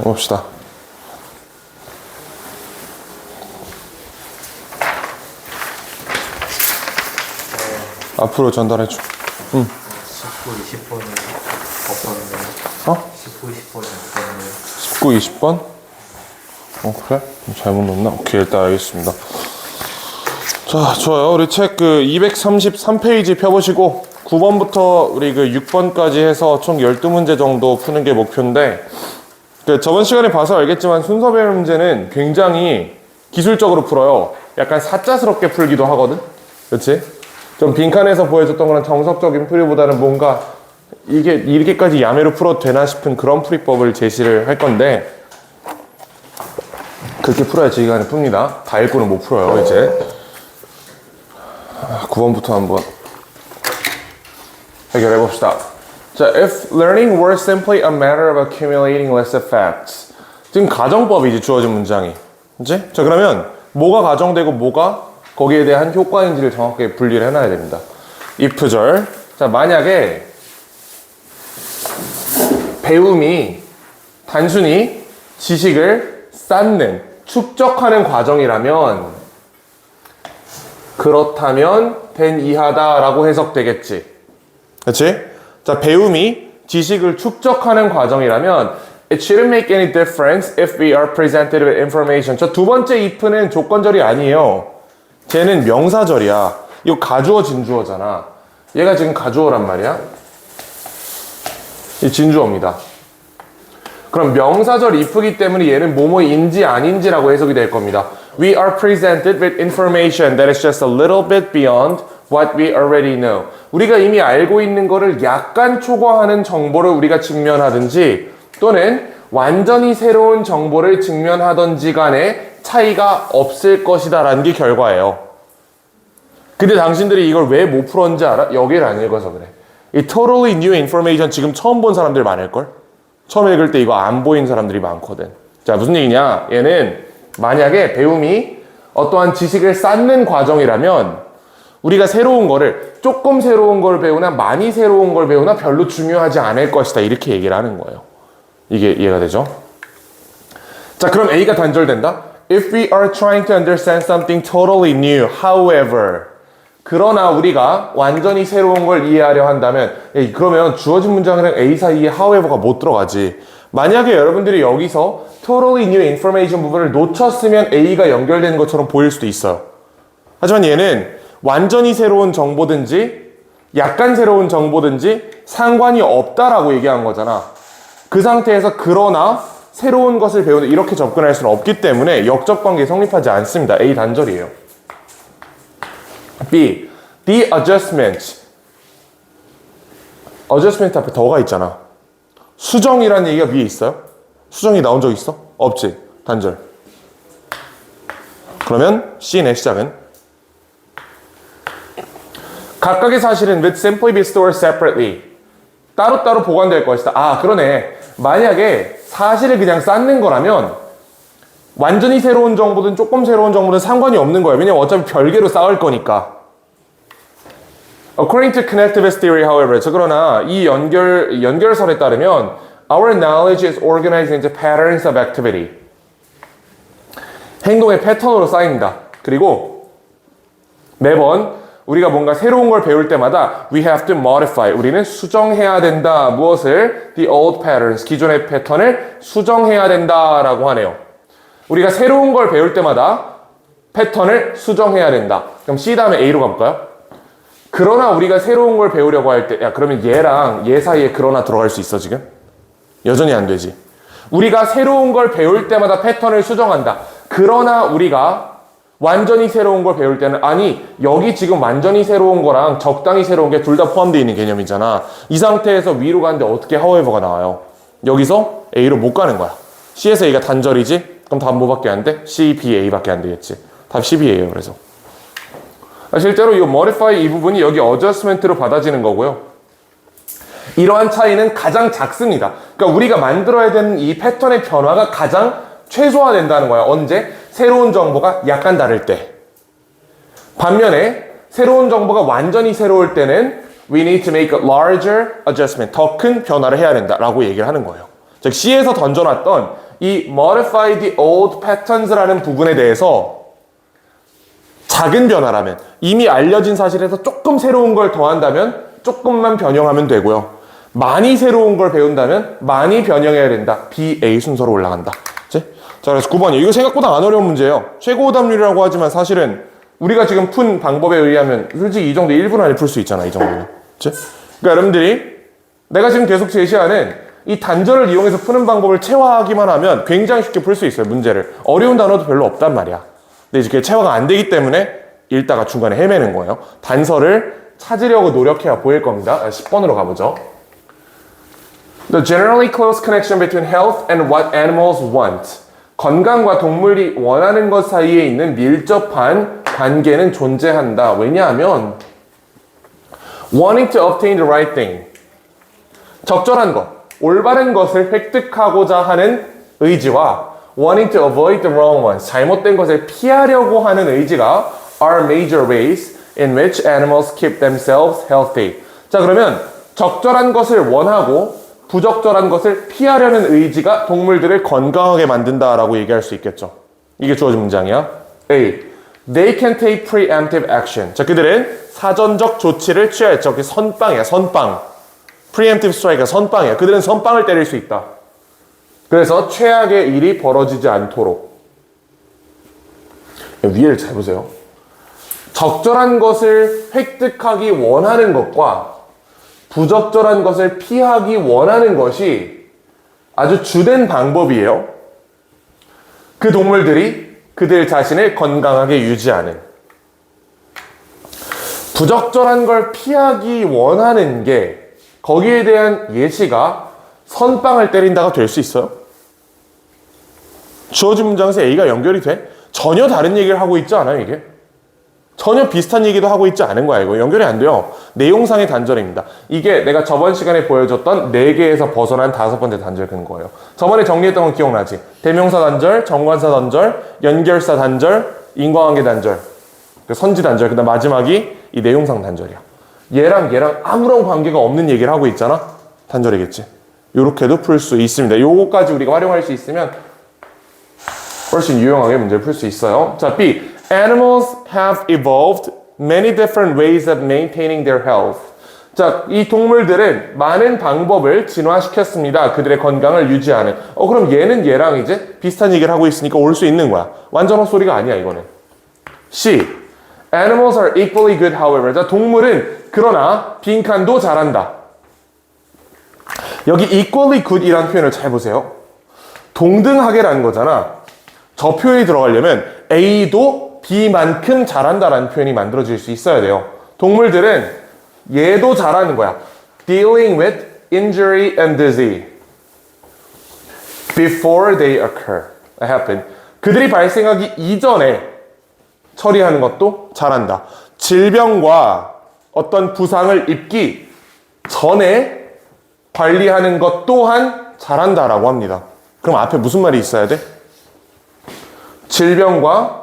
봅시다. 앞으로 전달해줘. 19, 20번은 없었는데. 19, 20번은 없었는데. 19, 20번? 그래? 잘못 넣었나? 오케이, 일단 알겠습니다. 자, 좋아요. 우리 책 233페이지 펴보시고 9번부터 우리 6번까지 해서 총 12문제 정도 푸는 게 목표인데, 저번 시간에 봐서 알겠지만 순서별 문제는 굉장히 기술적으로 풀어요. 약간 사자스럽게 풀기도 하거든? 그치? 좀 빈칸에서 보여줬던 그런 정석적인 풀이보다는 뭔가 이게 이렇게까지 야매로 풀어도 되나 싶은 그런 풀이법을 제시를 할 건데, 그렇게 풀어야 지휘관이 풉니다. 다 읽고는 못 풀어요, 이제. 9번부터 한번 해결해 봅시다. 자, if learning were simply a matter of accumulating lists of facts. 지금 가정법이지, 주어진 문장이. 그치? 자, 그러면 뭐가 가정되고 뭐가 거기에 대한 효과인지를 정확하게 분리를 해놔야 됩니다. if절. 자, 만약에 배움이 단순히 지식을 쌓는, 축적하는 과정이라면 그렇다면 된 이하다 라고 해석되겠지. 그치? 자, 배움이 지식을 축적하는 과정이라면 It shouldn't make any difference if we are presented with information. 저 두 번째 if는 조건절이 아니에요. 쟤는 명사절이야. 이거 가주어 진주어잖아. 얘가 지금 가주어란 말이야. 이 진주어입니다. 그럼 명사절 if이기 때문에 얘는 뭐뭐인지 아닌지라고 해석이 될 겁니다. We are presented with information that is just a little bit beyond what we already know. 우리가 이미 알고 있는 거를 약간 초과하는 정보를 우리가 직면하든지 또는 완전히 새로운 정보를 직면하든지 간에 차이가 없을 것이다 라는 게 결과예요. 근데 당신들이 이걸 왜 못 풀었는지 알아? 여기를 안 읽어서 그래. 이 totally new information 지금 처음 본 사람들 많을걸? 처음 읽을 때 이거 안 보인 사람들이 많거든. 자, 무슨 얘기냐? 얘는 만약에 배움이 어떠한 지식을 쌓는 과정이라면 우리가 새로운 거를 조금 새로운 걸 배우나 많이 새로운 걸 배우나 별로 중요하지 않을 것이다. 이렇게 얘기를 하는 거예요. 이게 이해가 되죠? 자, 그럼 A가 단절된다. If we are trying to understand something totally new, however. 그러나 우리가 완전히 새로운 걸 이해하려 한다면, 그러면 주어진 문장이랑 A 사이에 however가 못 들어가지. 만약에 여러분들이 여기서 totally new information 부분을 놓쳤으면 A가 연결되는 것처럼 보일 수도 있어요. 하지만 얘는 완전히 새로운 정보든지 약간 새로운 정보든지 상관이 없다라고 얘기한 거잖아. 그 상태에서 그러나 새로운 것을 배우는 이렇게 접근할 수는 없기 때문에 역적 관계 성립하지 않습니다. A 단절이에요. B. The adjustment. adjustment 앞에 더가 있잖아. 수정이라는 얘기가 위에 있어요? 수정이 나온 적 있어? 없지. 단절. 그러면 C의 시작은 각각의 사실은 with simply be stored separately. 따로따로 보관될 것이다. 아, 그러네. 만약에 사실을 그냥 쌓는 거라면 완전히 새로운 정보든 조금 새로운 정보든 상관이 없는 거예요. 왜냐면 어차피 별개로 쌓을 거니까. According to connectivist theory, however, 그러나 이 연결설에 따르면 our knowledge is organized into patterns of activity. 행동의 패턴으로 쌓인다. 그리고 매번 우리가 뭔가 새로운 걸 배울 때마다 we have to modify. 우리는 수정해야 된다. 무엇을? The old patterns. 기존의 패턴을 수정해야 된다라고 하네요. 우리가 새로운 걸 배울 때마다 패턴을 수정해야 된다. 그럼 C 다음에 A로 가볼까요? 그러나 우리가 새로운 걸 배우려고 할 때, 야, 그러면 얘랑 얘 사이에 그러나 들어갈 수 있어, 지금? 여전히 안 되지. 우리가 새로운 걸 배울 때마다 패턴을 수정한다. 그러나 우리가 완전히 새로운 걸 배울 때는, 아니, 여기 지금 완전히 새로운 거랑 적당히 새로운 게 둘 다 포함되어 있는 개념이잖아. 이 상태에서 위로 가는데 어떻게 however가 나와요? 여기서 A로 못 가는 거야. C에서 A가 단절이지? 그럼 답 뭐밖에 안 돼? C, B, A밖에 안 되겠지. 답 C, B예요, 그래서. 실제로 이 modify 이 부분이 여기 adjustment로 받아지는 거고요. 이러한 차이는 가장 작습니다. 그러니까 우리가 만들어야 되는 이 패턴의 변화가 가장 최소화된다는 거야. 언제? 새로운 정보가 약간 다를 때. 반면에 새로운 정보가 완전히 새로울 때는 we need to make a larger adjustment. 더 큰 변화를 해야 된다라고 얘기를 하는 거예요. 즉 C에서 던져놨던 이 modify the old patterns라는 부분에 대해서 작은 변화라면 이미 알려진 사실에서 조금 새로운 걸 더한다면 조금만 변형하면 되고요. 많이 새로운 걸 배운다면 많이 변형해야 된다. B, A 순서로 올라간다. 자, 그래서 9번이에요. 이거 생각보다 안 어려운 문제예요. 최고 오답률이라고 하지만 사실은 우리가 지금 푼 방법에 의하면 솔직히 이 정도 1분 안에 풀 수 있잖아. 이 정도는. 그러니까 여러분들이 내가 지금 계속 제시하는 이 단절을 이용해서 푸는 방법을 체화하기만 하면 굉장히 쉽게 풀 수 있어요. 문제를. 어려운 단어도 별로 없단 말이야. 근데 이제 그게 체화가 안 되기 때문에 읽다가 중간에 헤매는 거예요. 단서를 찾으려고 노력해야 보일 겁니다. 10번으로 가보죠. The generally close connection between health and what animals want. 건강과 동물이 원하는 것 사이에 있는 밀접한 관계는 존재한다. 왜냐하면 wanting to obtain the right thing. 적절한 것, 올바른 것을 획득하고자 하는 의지와 wanting to avoid the wrong ones. 잘못된 것을 피하려고 하는 의지가 are major ways in which animals keep themselves healthy. 자, 그러면 적절한 것을 원하고 부적절한 것을 피하려는 의지가 동물들을 건강하게 만든다라고 얘기할 수 있겠죠. 이게 주어진 문장이야. A. They can take preemptive action. 자, 그들은 사전적 조치를 취하였죠. 그게 선빵이야, 선빵. preemptive strike가 선빵이야. 그들은 선빵을 때릴 수 있다. 그래서 최악의 일이 벌어지지 않도록. 위에를 잘 보세요. 적절한 것을 획득하기 원하는 것과 부적절한 것을 피하기 원하는 것이 아주 주된 방법이에요. 그 동물들이 그들 자신을 건강하게 유지하는. 부적절한 걸 피하기 원하는 게 거기에 대한 예시가 선빵을 때린다가 될 수 있어요? 주어진 문장에서 A가 연결이 돼? 전혀 다른 얘기를 하고 있지 않아요, 이게? 전혀 비슷한 얘기도 하고 있지 않은 거야, 이거. 연결이 안 돼요. 내용상의 단절입니다. 이게 내가 저번 시간에 보여줬던 4개에서 벗어난 5번째 단절 근거예요. 저번에 정리했던 건 기억나지? 대명사 단절, 정관사 단절, 연결사 단절, 인과관계 단절, 선지 단절, 그 다음 마지막이 이 내용상 단절이야. 얘랑 아무런 관계가 없는 얘기를 하고 있잖아? 단절이겠지. 요렇게도 풀 수 있습니다. 요거까지 우리가 활용할 수 있으면 훨씬 유용하게 문제를 풀 수 있어요. 자, B. Animals have evolved many different ways of maintaining their health. 자, 이 동물들은 많은 방법을 진화시켰습니다. 그들의 건강을 유지하는. 그럼 얘는 얘랑 이제 비슷한 얘기를 하고 있으니까 올 수 있는 거야. 완전 헛소리가 아니야, 이거는. C. Animals are equally good, however. 자, 동물은 그러나 빈칸도 잘한다. 여기 equally good이라는 표현을 잘 보세요. 동등하게라는 거잖아. 저 표현이 들어가려면 A도 B만큼 잘한다라는 표현이 만들어질 수 있어야 돼요. 동물들은 얘도 잘하는 거야. Dealing with injury and disease before they happen. 그들이 발생하기 이전에 처리하는 것도 잘한다. 질병과 어떤 부상을 입기 전에 관리하는 것 또한 잘한다라고 합니다. 그럼 앞에 무슨 말이 있어야 돼? 질병과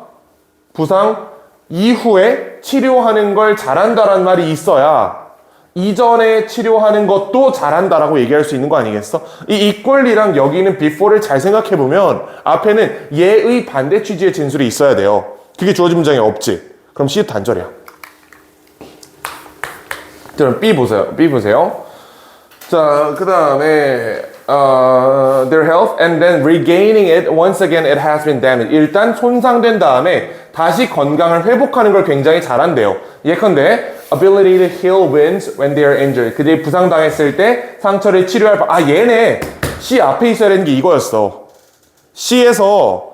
부상 이후에 치료하는 걸 잘한다라는 말이 있어야 이전에 치료하는 것도 잘한다라고 얘기할 수 있는 거 아니겠어? 이 equally랑 여기 있는 before를 잘 생각해보면 앞에는 얘의 반대 취지의 진술이 있어야 돼요. 그게 주어진 문장에 없지. 그럼 C 단절이야. 그럼 B 보세요. 자, 그 다음에 their health and then regaining it once again it has been damaged. 일단 손상된 다음에 다시 건강을 회복하는 걸 굉장히 잘한대요. 예컨대 ability to heal wounds when they are injured. 그들이 부상당했을 때 상처를 치료할 얘네 C 앞에 있어야 되는 게 이거였어. C에서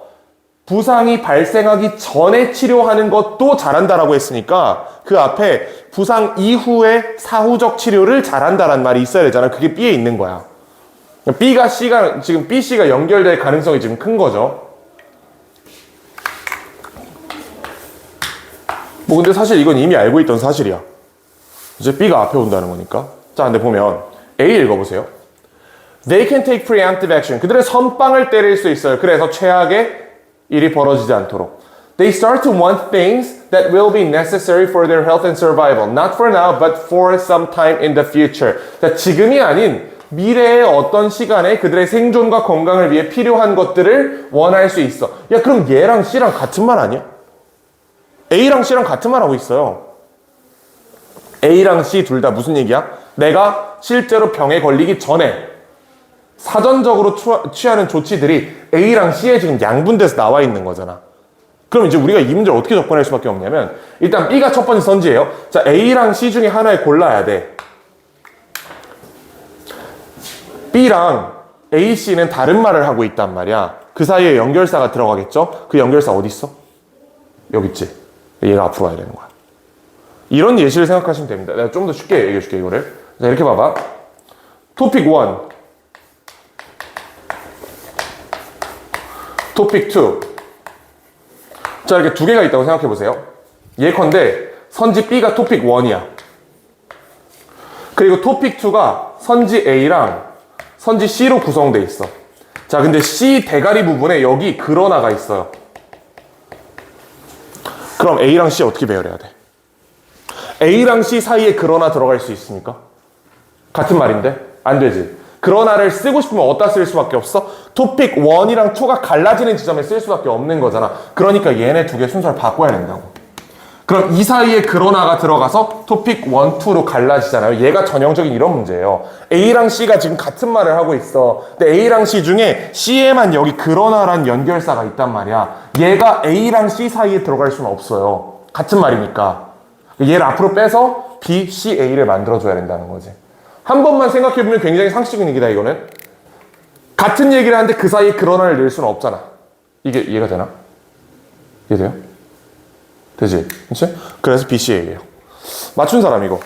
부상이 발생하기 전에 치료하는 것도 잘한다라고 했으니까 그 앞에 부상 이후에 사후적 치료를 잘한다라는 말이 있어야 되잖아. 그게 B에 있는 거야. B가 C가 지금 B, C가 연결될 가능성이 지금 큰 거죠. 뭐 근데 사실 이건 이미 알고 있던 사실이야. 이제 B가 앞에 온다는 거니까. 자, 근데 보면 A 읽어보세요. They can take preemptive action. 그들은 선빵을 때릴 수 있어요. 그래서 최악의 일이 벌어지지 않도록. They start to want things that will be necessary for their health and survival. Not for now, but for some time in the future. 자, 지금이 아닌 미래의 어떤 시간에 그들의 생존과 건강을 위해 필요한 것들을 원할 수 있어. 야, 그럼 얘랑 C랑 같은 말 아니야? A랑 C랑 같은 말 하고 있어요. A랑 C 둘 다 무슨 얘기야? 내가 실제로 병에 걸리기 전에 사전적으로 취하는 조치들이 A랑 C에 지금 양분돼서 나와 있는 거잖아. 그럼 이제 우리가 이 문제를 어떻게 접근할 수밖에 없냐면 일단 B가 첫 번째 선지예요. 자, A랑 C 중에 하나를 골라야 돼. B랑 A, C는 다른 말을 하고 있단 말이야. 그 사이에 연결사가 들어가겠죠? 그 연결사 어디 있어? 여기 있지. 얘가 앞으로 가야 되는 거야. 이런 예시를 생각하시면 됩니다. 내가 좀 더 쉽게 얘기해 줄게, 이거를. 자, 이렇게 봐봐. 토픽 1. 토픽 2. 자, 이렇게 두 개가 있다고 생각해 보세요. 예컨대 선지 B가 토픽 1이야. 그리고 토픽 2가 선지 A랑 선지 C로 구성돼 있어. 자, 근데 C 대가리 부분에 여기 그러나가 있어요. 그럼 A랑 C 어떻게 배열해야 돼? A랑 C 사이에 그러나 들어갈 수 있습니까? 같은 말인데? 안 되지. 그러나를 쓰고 싶으면 어디다 쓸 수밖에 없어? 토픽 1이랑 2가 갈라지는 지점에 쓸 수밖에 없는 거잖아. 그러니까 얘네 두 개 순서를 바꿔야 된다고. 그럼 이 사이에 그러나가 들어가서 토픽 1, 2로 갈라지잖아요. 얘가 전형적인 이런 문제예요. A랑 C가 지금 같은 말을 하고 있어. 근데 A랑 C 중에 C에만 여기 그러나란 연결사가 있단 말이야. 얘가 A랑 C 사이에 들어갈 수는 없어요. 같은 말이니까. 얘를 앞으로 빼서 B, C, A를 만들어줘야 된다는 거지. 한 번만 생각해보면 굉장히 상식적인 얘기다, 이거는. 같은 얘기를 하는데 그 사이에 그러나를 넣을 수는 없잖아. 이게 이해가 되나? 이해돼요? 되지? 그치? 그래서 B, C, A예요. 맞춘 사람 이거.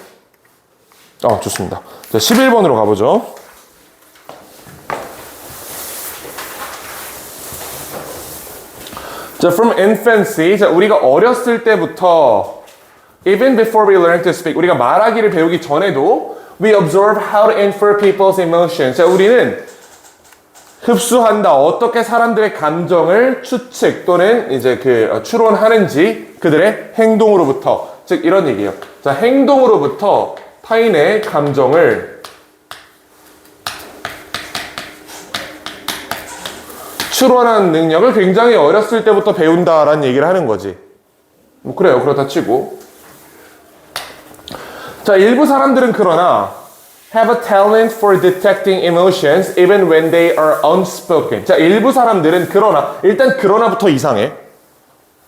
좋습니다. 자, 11번으로 가보죠. 자, from infancy. 자, 우리가 어렸을 때부터 even before we learn to speak. 우리가 말하기를 배우기 전에도 we observe how to infer people's emotions. 자, 우리는 흡수한다. 어떻게 사람들의 감정을 추측 또는 이제 추론하는지 그들의 행동으로부터. 즉, 이런 얘기예요. 자, 행동으로부터 타인의 감정을 추론하는 능력을 굉장히 어렸을 때부터 배운다라는 얘기를 하는 거지. 뭐, 그래요. 그렇다 치고. 자, 일부 사람들은 그러나 have a talent for detecting emotions even when they are unspoken. 자, 일부 사람들은 그러나, 일단 그러나부터 이상해.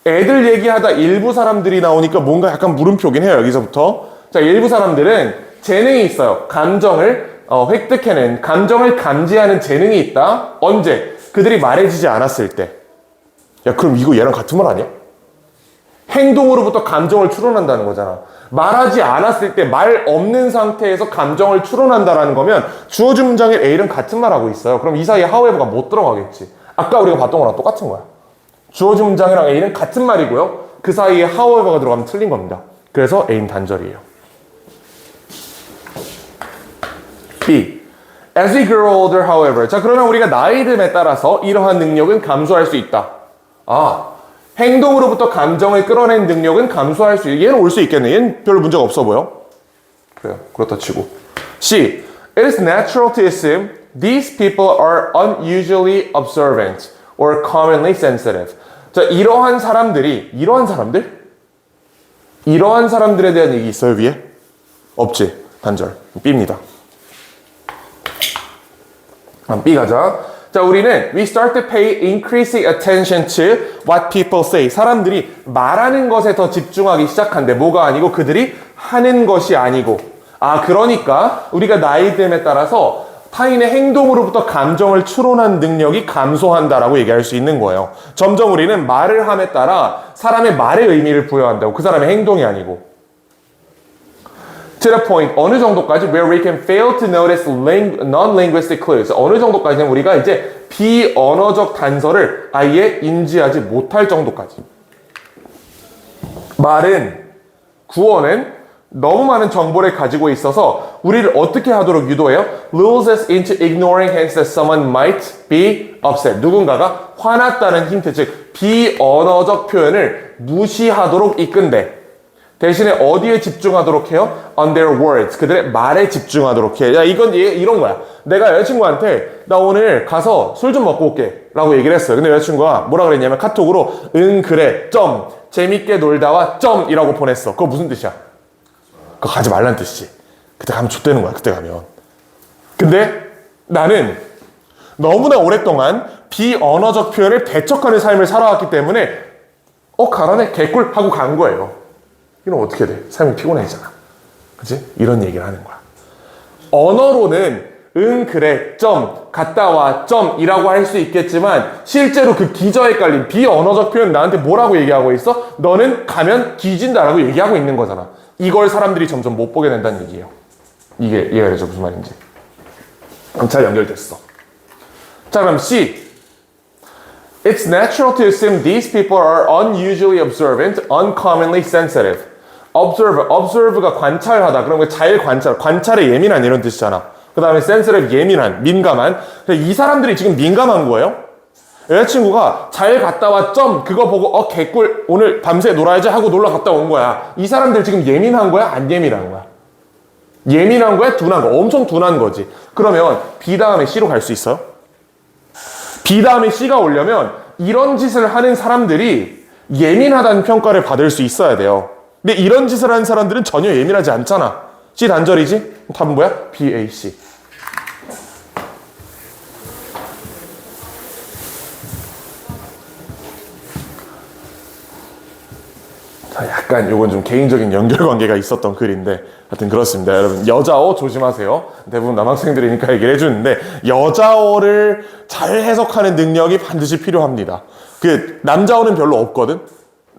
애들 얘기하다 일부 사람들이 나오니까 뭔가 약간 물음표긴 해요, 여기서부터. 자, 일부 사람들은 재능이 있어요. 감정을 획득해낸, 감정을 감지하는 재능이 있다. 언제? 그들이 말해주지 않았을 때. 야, 그럼 이거 얘랑 같은 말 아니야? 행동으로부터 감정을 추론한다는 거잖아. 말하지 않았을 때 말 없는 상태에서 감정을 추론한다라는 거면 주어진 문장에 A랑 같은 말 하고 있어요. 그럼 이 사이에 however가 못 들어가겠지. 아까 우리가 봤던 거랑 똑같은 거야. 주어진 문장이랑 A는 같은 말이고요. 그 사이에 however가 들어가면 틀린 겁니다. 그래서 A는 단절이에요. B. As we grow older, however. 자, 그러나 우리가 나이 듦에 따라서 이러한 능력은 감소할 수 있다. 행동으로부터 감정을 끌어낸 능력은 감소할 수 있다. 얘는 올 수 있겠네. 얘는 별로 문제가 없어 보여. 그래요. 그렇다 치고. C. It is natural to assume these people are unusually observant or commonly sensitive. 자, 이러한 사람들에 대한 얘기 있어요, 위에? 없지. 단절. B입니다. B 가자. 자, 우리는 we start to pay increasing attention to what people say. 사람들이 말하는 것에 더 집중하기 시작한대. 뭐가 아니고 그들이 하는 것이 아니고. 그러니까 우리가 나이 듦에 따라서 타인의 행동으로부터 감정을 추론한 능력이 감소한다라고 얘기할 수 있는 거예요. 점점 우리는 말을 함에 따라 사람의 말의 의미를 부여한다고. 그 사람의 행동이 아니고. To the point, 어느 정도까지 where we can fail to notice non-linguistic clues. 어느 정도까지는 우리가 이제 비언어적 단서를 아예 인지하지 못할 정도까지. 말은, 구어는 너무 많은 정보를 가지고 있어서 우리를 어떻게 하도록 유도해요? Lures us into ignoring hints that someone might be upset. 누군가가 화났다는 힌트, 즉 비언어적 표현을 무시하도록 이끈대. 대신에 어디에 집중하도록 해요? On their words. 그들의 말에 집중하도록 해. 야, 이건 이런 거야. 내가 여자친구한테 나 오늘 가서 술 좀 먹고 올게 라고 얘기를 했어요. 근데 여자친구가 뭐라 그랬냐면 카톡으로 응 그래 점 재밌게 놀다와 점 이라고 보냈어. 그거 무슨 뜻이야? 그거 가지 말란 뜻이지. 그때 가면 좆되는 거야. 그때 가면. 근데 나는 너무나 오랫동안 비언어적 표현을 배척하는 삶을 살아왔기 때문에 가라네 개꿀 하고 간 거예요. 이건 어떻게 돼? 삶이 피곤해지잖아. 그치? 이런 얘기를 하는 거야. 언어로는 응 그래 점 갔다 와 점이라고 할 수 있겠지만 실제로 그 기저에 깔린 비언어적 표현 나한테 뭐라고 얘기하고 있어? 너는 가면 뒤진다라고 얘기하고 있는 거잖아. 이걸 사람들이 점점 못 보게 된다는 얘기예요. 이게 이해가 되죠? 무슨 말인지. 잘 연결됐어. 자 그럼 C. It's natural to assume these people are unusually observant, uncommonly sensitive. observe가 관찰하다. 그러면 잘 관찰에 예민한 이런 뜻이잖아. 그 다음에 sensitive, 예민한, 민감한. 이 사람들이 지금 민감한 거예요. 여자친구가 잘 갔다 와 점 그거 보고 개꿀 오늘 밤새 놀아야지 하고 놀러 갔다 온 거야. 이 사람들 지금 예민한 거야? 안 예민한 거야? 예민한 거야? 둔한 거? 엄청 둔한 거지. 그러면 B 다음에 C로 갈 수 있어요? B 다음에 C가 오려면 이런 짓을 하는 사람들이 예민하다는 평가를 받을 수 있어야 돼요. 근데 이런 짓을 하는 사람들은 전혀 예민하지 않잖아. C 단절이지? 답은 뭐야? B, A, C. 자, 약간 요건 좀 개인적인 연결관계가 있었던 글인데 하여튼 그렇습니다. 여러분 여자어 조심하세요. 대부분 남학생들이니까 얘기를 해주는데 여자어를 잘 해석하는 능력이 반드시 필요합니다. 그 남자어는 별로 없거든.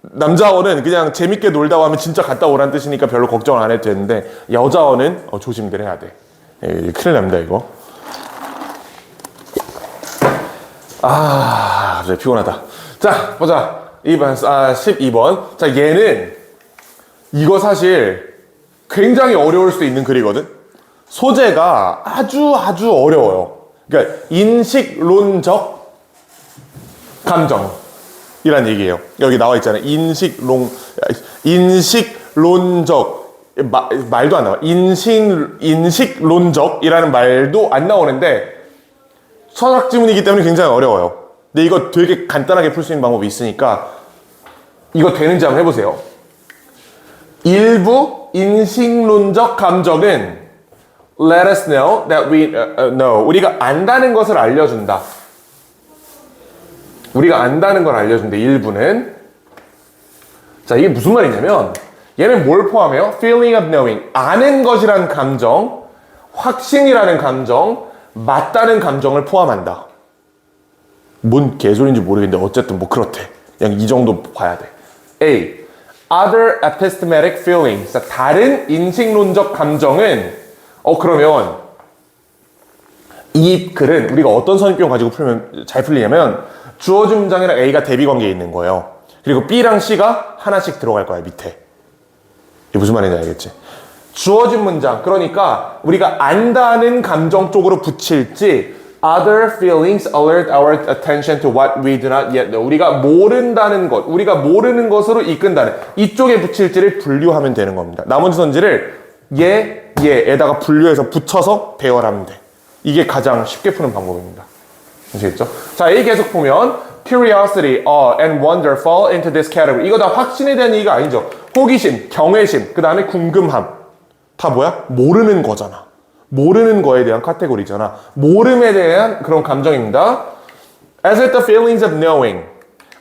남자어는 그냥 재밌게 놀다 하면 진짜 갔다 오란 뜻이니까 별로 걱정을 안 해도 되는데 여자어는 조심들 해야 돼. 큰일 납니다 이거. 갑자기 피곤하다. 자 보자. 12번. 자 얘는 이거 사실 굉장히 어려울 수 있는 글이거든. 소재가 아주 어려워요. 그러니까 인식론적 감정이란 얘기예요. 여기 나와 있잖아요. 인식론적 말도 안 나와. 인식론적이라는 말도 안 나오는데 철학 지문이기 때문에 굉장히 어려워요. 근데 이거 되게 간단하게 풀 수 있는 방법이 있으니까 이거 되는지 한번 해보세요. 일부 인식론적 감정은 let us know that we know. 우리가 안다는 것을 알려준다. 우리가 안다는 걸 알려준다. 일부는. 자, 이게 무슨 말이냐면 얘는 뭘 포함해요? feeling of knowing. 아는 것이라는 감정, 확신이라는 감정, 맞다는 감정을 포함한다. 뭔 개소리인지 모르겠는데 어쨌든 뭐 그렇대. 그냥 이 정도 봐야 돼. A. Other epistemic feelings. 자, 다른 인식론적 감정은 그러면 이 글은 우리가 어떤 선입견 가지고 풀면 잘 풀리냐면 주어진 문장이랑 A가 대비 관계에 있는 거예요. 그리고 B랑 C가 하나씩 들어갈 거야 밑에. 이게 무슨 말인지 알겠지? 주어진 문장, 그러니까 우리가 안다는 감정 쪽으로 붙일지 other feelings alert our attention to what we do not yet know. 우리가 모른다는 것, 우리가 모르는 것으로 이끈다는 이쪽에 붙일지를 분류하면 되는 겁니다. 나머지 선지를 얘에다가 분류해서 붙여서 배열하면 돼. 이게 가장 쉽게 푸는 방법입니다. 아시겠죠? 자, A 계속 보면 curiosity, awe, and wonder fall into this category. 이거 다 확신에 대한 얘기가 아니죠. 호기심, 경외심, 그 다음에 궁금함. 다 뭐야? 모르는 거잖아. 모르는 거에 대한 카테고리잖아. 모름에 대한 그런 감정입니다. As with the feelings of knowing.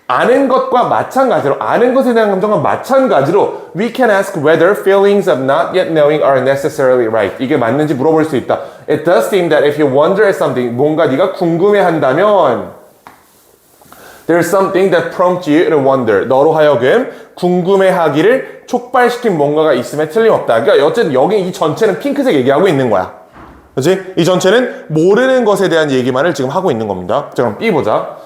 아는 것과 마찬가지로, 아는 것에 대한 감정과 마찬가지로 we can ask whether feelings of not yet knowing are necessarily right. 이게 맞는지 물어볼 수 있다. It does seem that if you wonder at something, 뭔가 네가 궁금해한다면 there's something that prompts you to wonder. 너로 하여금 궁금해하기를 촉발시킨 뭔가가 있음에 틀림없다. 그러니까 어쨌든 여기 이 전체는 핑크색 얘기하고 있는 거야. 그렇지? 이 전체는 모르는 것에 대한 얘기만을 지금 하고 있는 겁니다. 자, 그럼 B 보자.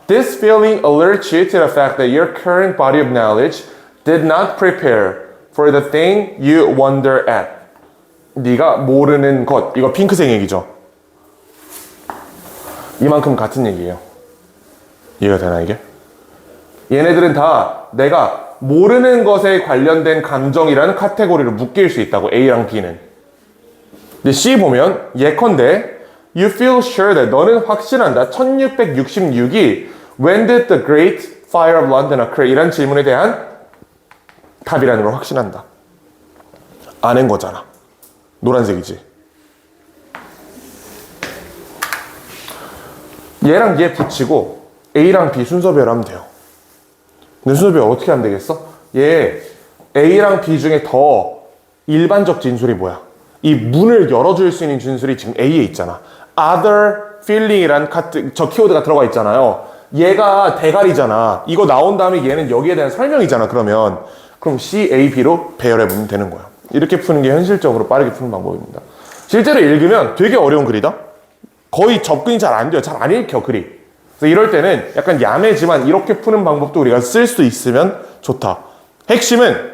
This feeling alerts you to the fact that your current body of knowledge did not prepare for the thing you wonder at. 네가 모르는 것. 이거 핑크색 얘기죠. 이만큼 같은 얘기예요. 이해가 되나 이게? 얘네들은 다 내가 모르는 것에 관련된 감정이라는 카테고리로 묶일 수 있다고, A랑 B는. 근데 C 보면 예컨대 You feel sure that 너는 확신한다. 1666이 When did the Great Fire of London occur? 이란 질문에 대한 답이라는 걸 확신한다. 아는 거잖아. 노란색이지. 얘랑 얘 붙이고 A랑 B 순서별하면 돼요. 근데 순서별 어떻게 하면 되겠어? 얘 A랑 B 중에 더 일반적 진술이 뭐야? 이 문을 열어줄 수 있는 진술이 지금 A에 있잖아. Other feeling이란 저 키워드가 들어가 있잖아요. 얘가 대가리잖아. 이거 나온 다음에 얘는 여기에 대한 설명이잖아. 그럼 C, A, B로 배열해보면 되는 거야. 이렇게 푸는 게 현실적으로 빠르게 푸는 방법입니다. 실제로 읽으면 되게 어려운 글이다. 거의 접근이 잘 안 돼요. 잘 안 읽혀, 글이. 그래서 이럴 때는 약간 야매지만 이렇게 푸는 방법도 우리가 쓸 수 있으면 좋다. 핵심은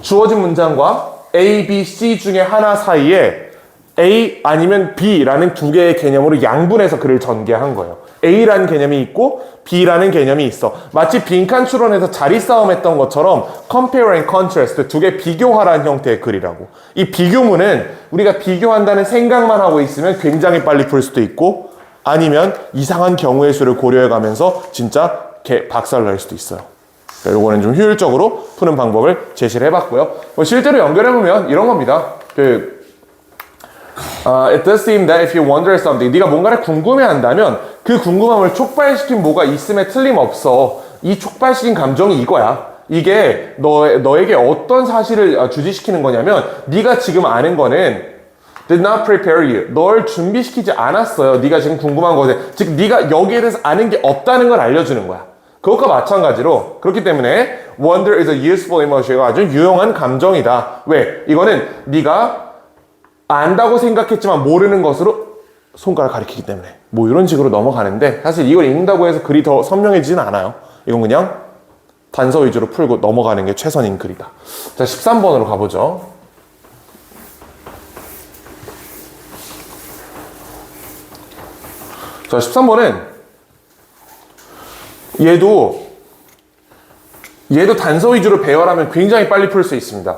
주어진 문장과 A, B, C 중에 하나 사이에 A 아니면 B라는 두 개의 개념으로 양분해서 글을 전개한 거예요. A라는 개념이 있고 B라는 개념이 있어. 마치 빈칸 추론에서 자리 싸움했던 것처럼 compare and contrast, 두 개 비교하라는 형태의 글이라고. 이 비교문은 우리가 비교한다는 생각만 하고 있으면 굉장히 빨리 풀 수도 있고, 아니면 이상한 경우의 수를 고려해가면서 진짜 박살날 수도 있어요. 요거는 좀 효율적으로 푸는 방법을 제시를 해봤고요. 실제로 연결해보면 이런 겁니다. It does seem that if you wonder something, 네가 뭔가를 궁금해한다면 그 궁금함을 촉발시킨 뭐가 있음에 틀림없어. 이 촉발시킨 감정이 이거야. 이게 너에게 어떤 사실을 주지시키는 거냐면, 네가 지금 아는 거는 did not prepare you. 널 준비시키지 않았어요. 네가 지금 궁금한 것에. 즉 네가 여기에 대해서 아는 게 없다는 걸 알려주는 거야. 그것과 마찬가지로, 그렇기 때문에 wonder is a useful emotion. 아주 유용한 감정이다. 왜? 이거는 네가 안다고 생각했지만 모르는 것으로 손가락 가리키기 때문에. 뭐 이런 식으로 넘어가는데, 사실 이걸 읽는다고 해서 글이 더 선명해지진 않아요. 이건 그냥 단서 위주로 풀고 넘어가는 게 최선인 글이다. 자, 13번으로 가보죠. 자, 13번은 얘도 단서 위주로 배열하면 굉장히 빨리 풀 수 있습니다.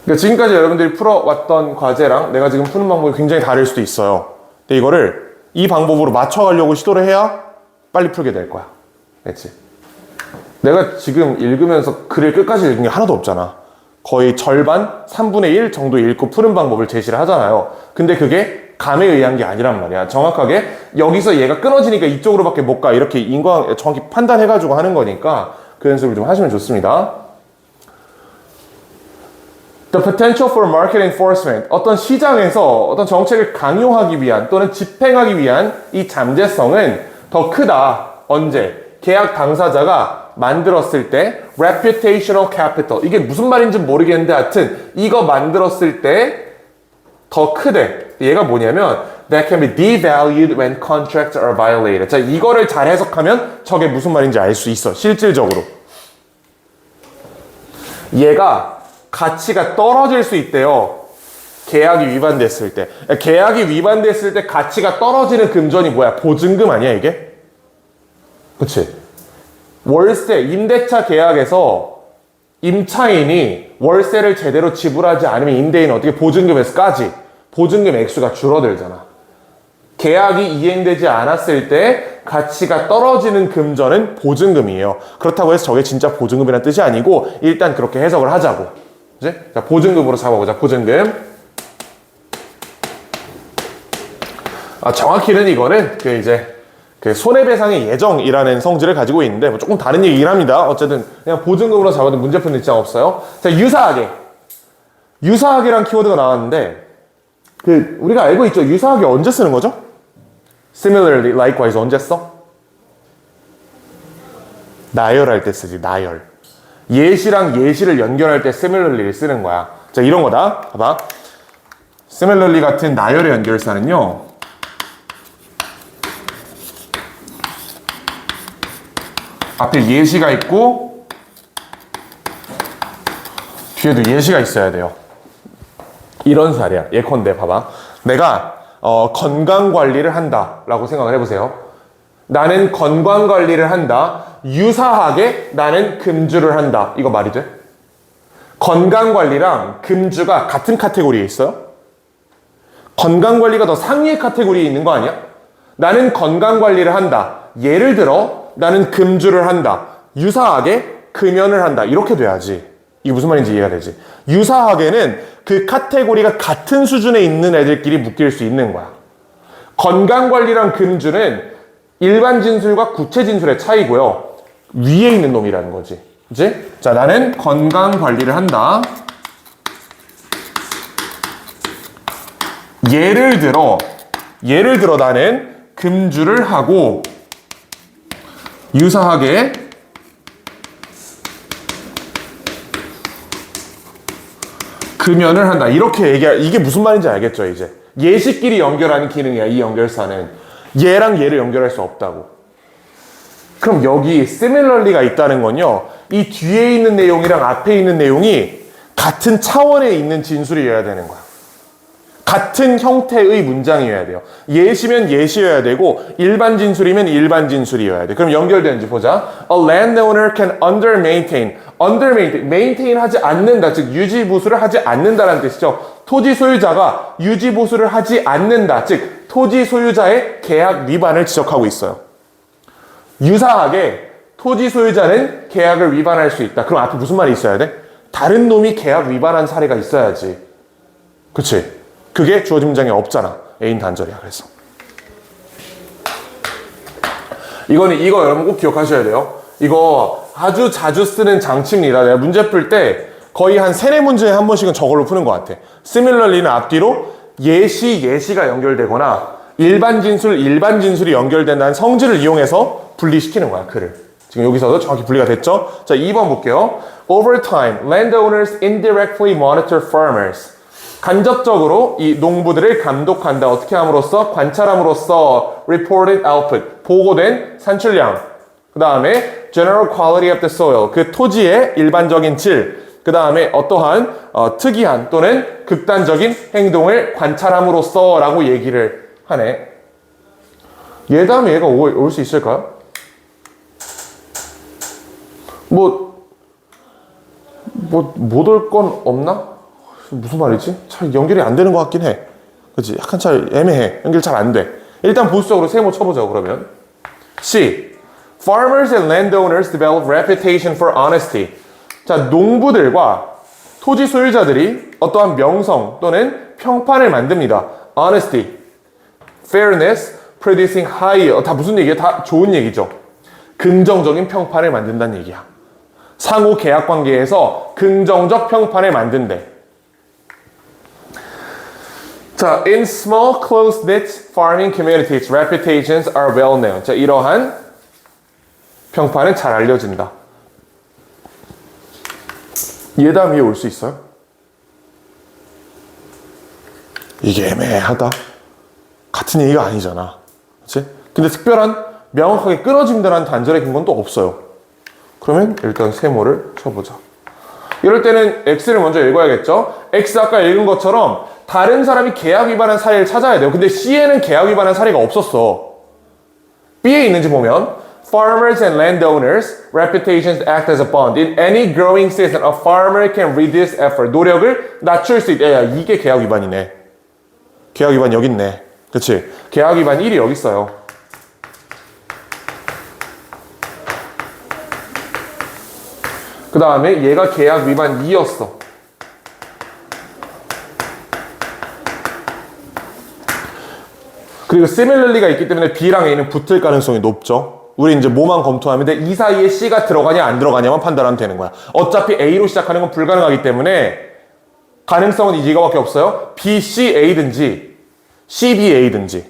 그러니까 지금까지 여러분들이 풀어왔던 과제랑 내가 지금 푸는 방법이 굉장히 다를 수도 있어요. 근데 이거를 이 방법으로 맞춰가려고 시도를 해야 빨리 풀게 될 거야. 그렇지? 내가 지금 읽으면서 글을 끝까지 읽은 게 하나도 없잖아. 거의 절반, 3분의 1 정도 읽고 푸는 방법을 제시를 하잖아요. 근데 그게 감에 의한 게 아니란 말이야. 정확하게 여기서 얘가 끊어지니까 이쪽으로밖에 못 가. 이렇게 정확히 판단해가지고 하는 거니까 그 연습을 좀 하시면 좋습니다. The potential for market enforcement. 어떤 시장에서 어떤 정책을 강요하기 위한 또는 집행하기 위한 이 잠재성은 더 크다. 언제? 계약 당사자가 만들었을 때 reputational capital. 이게 무슨 말인지 모르겠는데 하여튼 이거 만들었을 때 더 크대. 얘가 뭐냐면 that can be devalued when contracts are violated. 자, 이거를 잘 해석하면 저게 무슨 말인지 알 수 있어. 실질적으로. 얘가 가치가 떨어질 수 있대요. 계약이 위반됐을 때. 계약이 위반됐을 때 가치가 떨어지는 금전이 뭐야? 보증금 아니야, 이게? 그치? 월세, 임대차 계약에서 임차인이 월세를 제대로 지불하지 않으면 임대인은 어떻게 보증금에서 까지? 보증금 액수가 줄어들잖아. 계약이 이행되지 않았을 때 가치가 떨어지는 금전은 보증금이에요. 그렇다고 해서 저게 진짜 보증금이라는 뜻이 아니고 일단 그렇게 해석을 하자고. 그치? 자, 보증금으로 잡아보자. 보증금. 정확히는 이거는 그 손해배상의 예정이라는 성질을 가지고 있는데 뭐 조금 다른 얘기긴 합니다. 어쨌든 그냥 보증금으로 잡아도 문제 푸는 입장 없어요. 자, 유사하게. 유사하게란 키워드가 나왔는데 우리가 알고 있죠. 유사하게 언제 쓰는 거죠? Similarly, likewise 언제 써? 나열할 때 쓰지. 나열. 예시랑 예시를 연결할 때 similarly를 쓰는 거야. 자, 이런 거다. 봐봐. similarly 같은 나열의 연결사는요. 앞에 예시가 있고 뒤에도 예시가 있어야 돼요. 이런 사례야. 예컨대 봐봐. 내가 건강관리를 한다 라고 생각을 해보세요. 나는 건강관리를 한다. 유사하게 나는 금주를 한다. 이거 말이 돼? 건강관리랑 금주가 같은 카테고리에 있어요? 건강관리가 더 상위의 카테고리에 있는 거 아니야? 나는 건강관리를 한다. 예를 들어 나는 금주를 한다. 유사하게 금연을 한다. 이렇게 돼야지. 이게 무슨 말인지 이해가 되지? 유사하게는 그 카테고리가 같은 수준에 있는 애들끼리 묶일 수 있는 거야. 건강관리랑 금주는 일반 진술과 구체 진술의 차이고요. 위에 있는 놈이라는 거지. 그치? 자, 나는 건강관리를 한다. 예를 들어 나는 금주를 하고 유사하게 금연을 한다. 이렇게 이게 무슨 말인지 알겠죠, 이제? 예시끼리 연결하는 기능이야, 이 연결사는. 얘랑 얘를 연결할 수 없다고. 그럼 여기 similarly가 있다는 건요, 이 뒤에 있는 내용이랑 앞에 있는 내용이 같은 차원에 있는 진술이어야 되는 거야. 같은 형태의 문장이어야 돼요. 예시면 예시여야 되고 일반 진술이면 일반 진술이어야 돼. 그럼 연결되는지 보자. A landowner can maintain 하지 않는다. 즉 유지보수를 하지 않는다라는 뜻이죠. 토지 소유자가 유지보수를 하지 않는다. 즉 토지 소유자의 계약 위반을 지적하고 있어요. 유사하게 토지 소유자는 계약을 위반할 수 있다. 그럼 앞에 무슨 말이 있어야 돼? 다른 놈이 계약 위반한 사례가 있어야지. 그치? 그게 주어진 문장에 없잖아. 애인 단절이야. 그래서 이거 여러분 꼭 기억하셔야 돼요. 이거 아주 자주 쓰는 장치입니다. 내가 문제 풀 때 거의 한 3-4문제에 한 번씩은 저걸로 푸는 것 같아. similarly는 앞뒤로 예시가 연결되거나 일반 진술이 연결된다는 성질을 이용해서 분리시키는 거야, 글을. 지금 여기서도 정확히 분리가 됐죠? 자, 2번 볼게요. Over time, landowners indirectly monitor farmers. 간접적으로 이 농부들을 감독한다. 어떻게 함으로써? 관찰함으로써 reported output, 보고된 산출량. 그 다음에 general quality of the soil, 그 토지의 일반적인 질. 그 다음에 어떠한 특이한 또는 극단적인 행동을 관찰함으로써 라고 얘기를 하네. 얘 다음에 얘가 올 수 있을까요? 못 올 건 없나? 무슨 말이지? 잘 연결이 안 되는 것 같긴 해. 그치? 약간 잘 애매해. 연결 잘 안 돼. 일단 보수적으로 세모 쳐보자, 그러면. C. Farmers and landowners develop reputation for honesty. 자, 농부들과 토지 소유자들이 어떠한 명성 또는 평판을 만듭니다. Honesty, fairness, producing high. 다 무슨 얘기야? 다 좋은 얘기죠. 긍정적인 평판을 만든다는 얘기야. 상호 계약 관계에서 긍정적 평판을 만든대. 자, in small, close-knit farming communities, reputations are well known. 자, 이러한 평판은 잘 알려진다. 얘 다음 위에 올 수 있어요? 이게 애매하다. 같은 얘기가 아니잖아. 그치? 근데 특별한, 명확하게 끊어진다는 단절의 근거는 또 없어요. 그러면 일단 세모를 쳐보자. 이럴 때는 X를 먼저 읽어야겠죠? X 아까 읽은 것처럼 다른 사람이 계약 위반한 사례를 찾아야 돼요. 근데 C에는 계약 위반한 사례가 없었어. B에 있는지 보면 Farmers and landowners' reputations act as a bond. In any growing season, a farmer can reduce effort. 노력을 낮출 수 있다. 야, 이게 계약 위반이네. 계약 위반 여기 있네. 그치? 계약 위반 1이 여기 있어요. 그 다음에 얘가 계약 위반 2였어. 그리고 similarly가 있기 때문에 B랑 A는 붙을 가능성이 높죠. 우리 이제 뭐만 검토하면 돼? 이 사이에 C가 들어가냐 안 들어가냐만 판단하면 되는 거야. 어차피 A로 시작하는 건 불가능하기 때문에 가능성은 이거밖에 없어요. B, C, A든지 C, B, A든지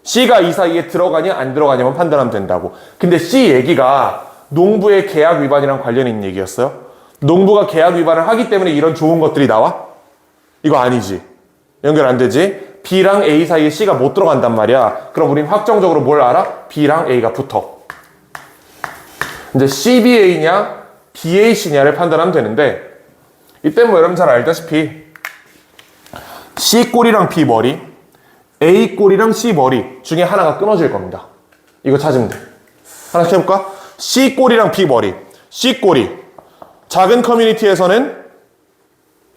C가 이 사이에 들어가냐 안 들어가냐만 판단하면 된다고. 근데 C 얘기가 농부의 계약 위반이랑 관련이 있는 얘기였어요. 농부가 계약 위반을 하기 때문에 이런 좋은 것들이 나와? 이거 아니지. 연결 안 되지. B랑 A 사이에 C가 못 들어간단 말이야. 그럼 우린 확정적으로 뭘 알아? B랑 A가 붙어. 이제 CBA냐 BAC냐를 판단하면 되는데 이때 뭐 여러분 잘 알다시피 C 꼬리랑 B 머리, A 꼬리랑 C 머리 중에 하나가 끊어질 겁니다. 이거 찾으면 돼. 하나씩 해볼까? C 꼬리랑 B 머리. C 꼬리. 작은 커뮤니티에서는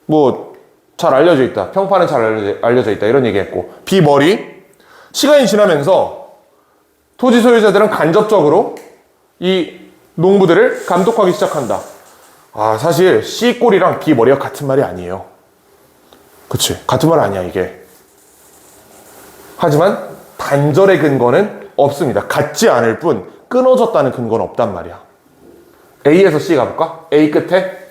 뭐 잘 알려져 있다. 평판은 잘 알려져 있다. 이런 얘기했고, B 머리. 시간이 지나면서 토지 소유자들은 간접적으로 이 농부들을 감독하기 시작한다. 아, 사실 C 꼬리랑 B 머리가 같은 말이 아니에요. 그치? 같은 말 아니야, 이게. 하지만 단절의 근거는 없습니다. 같지 않을 뿐 끊어졌다는 근거는 없단 말이야. A에서 C 가볼까? A 끝에.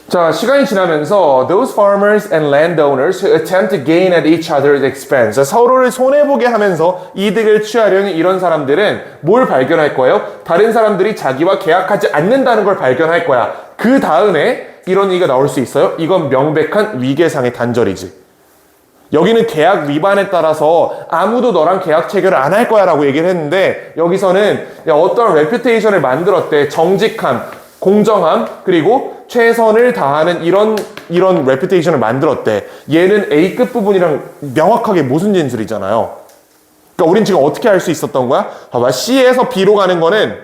자, 시간이 지나면서 those farmers and landowners who attempt to gain at each other's expense. 서로를 손해보게 하면서 이득을 취하려는 이런 사람들은 뭘 발견할 거예요? 다른 사람들이 자기와 계약하지 않는다는 걸 발견할 거야. 그 다음에 이런 얘기가 나올 수 있어요? 이건 명백한 위계상의 단절이지. 여기는 계약 위반에 따라서 아무도 너랑 계약 체결을 안 할 거야 라고 얘기를 했는데, 여기서는 어떤 레퓨테이션을 만들었대. 정직함, 공정함, 그리고 최선을 다하는 이런 레퓨테이션을 만들었대. 얘는 A급 부분이랑 명확하게 모순 진술이잖아요. 그러니까 우린 지금 어떻게 할 수 있었던 거야? 봐봐, C에서 B로 가는 거는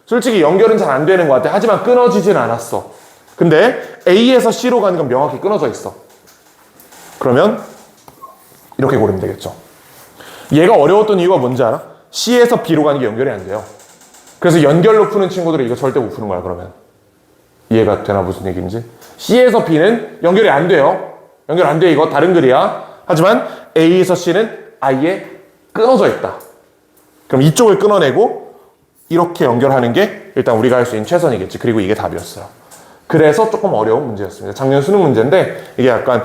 솔직히 연결은 잘 안 되는 것 같아. 하지만 끊어지진 않았어. 근데 A에서 C로 가는 건 명확히 끊어져 있어. 그러면 이렇게 고르면 되겠죠. 얘가 어려웠던 이유가 뭔지 알아? C에서 B로 가는 게 연결이 안 돼요. 그래서 연결로 푸는 친구들은 이거 절대 못 푸는 거야, 그러면. 이해가 되나, 무슨 얘기인지? C에서 B는 연결이 안 돼요. 연결 안 돼, 이거. 다른 글이야. 하지만 A에서 C는 아예 끊어져 있다. 그럼 이쪽을 끊어내고 이렇게 연결하는 게 일단 우리가 할 수 있는 최선이겠지. 그리고 이게 답이었어요. 그래서 조금 어려운 문제였습니다. 작년 수능 문제인데 이게 약간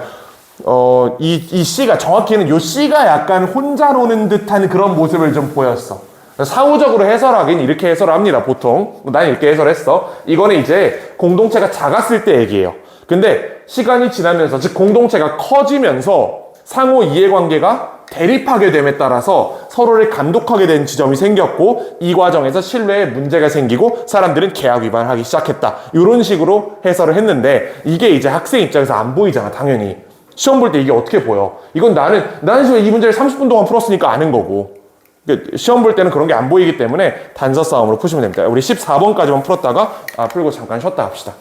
이 C가, 정확히는 요 C가 약간 혼자 노는 듯한 그런 모습을 좀 보였어. 사후적으로 해설하긴 이렇게 해설을 합니다, 보통. 난 이렇게 해설했어. 이거는 이제 공동체가 작았을 때 얘기예요. 근데 시간이 지나면서, 즉 공동체가 커지면서 상호 이해관계가 대립하게 됨에 따라서 서로를 감독하게 된 지점이 생겼고, 이 과정에서 신뢰에 문제가 생기고 사람들은 계약 위반을 하기 시작했다. 이런 식으로 해설을 했는데, 이게 이제 학생 입장에서 안 보이잖아, 당연히. 시험 볼 때 이게 어떻게 보여? 이건 나는 지금 이 문제를 30분 동안 풀었으니까 아는 거고. 시험 볼 때는 그런 게 안 보이기 때문에 단서 싸움으로 푸시면 됩니다. 우리 14번까지만 풀었다가 풀고 잠깐 쉬었다 합시다.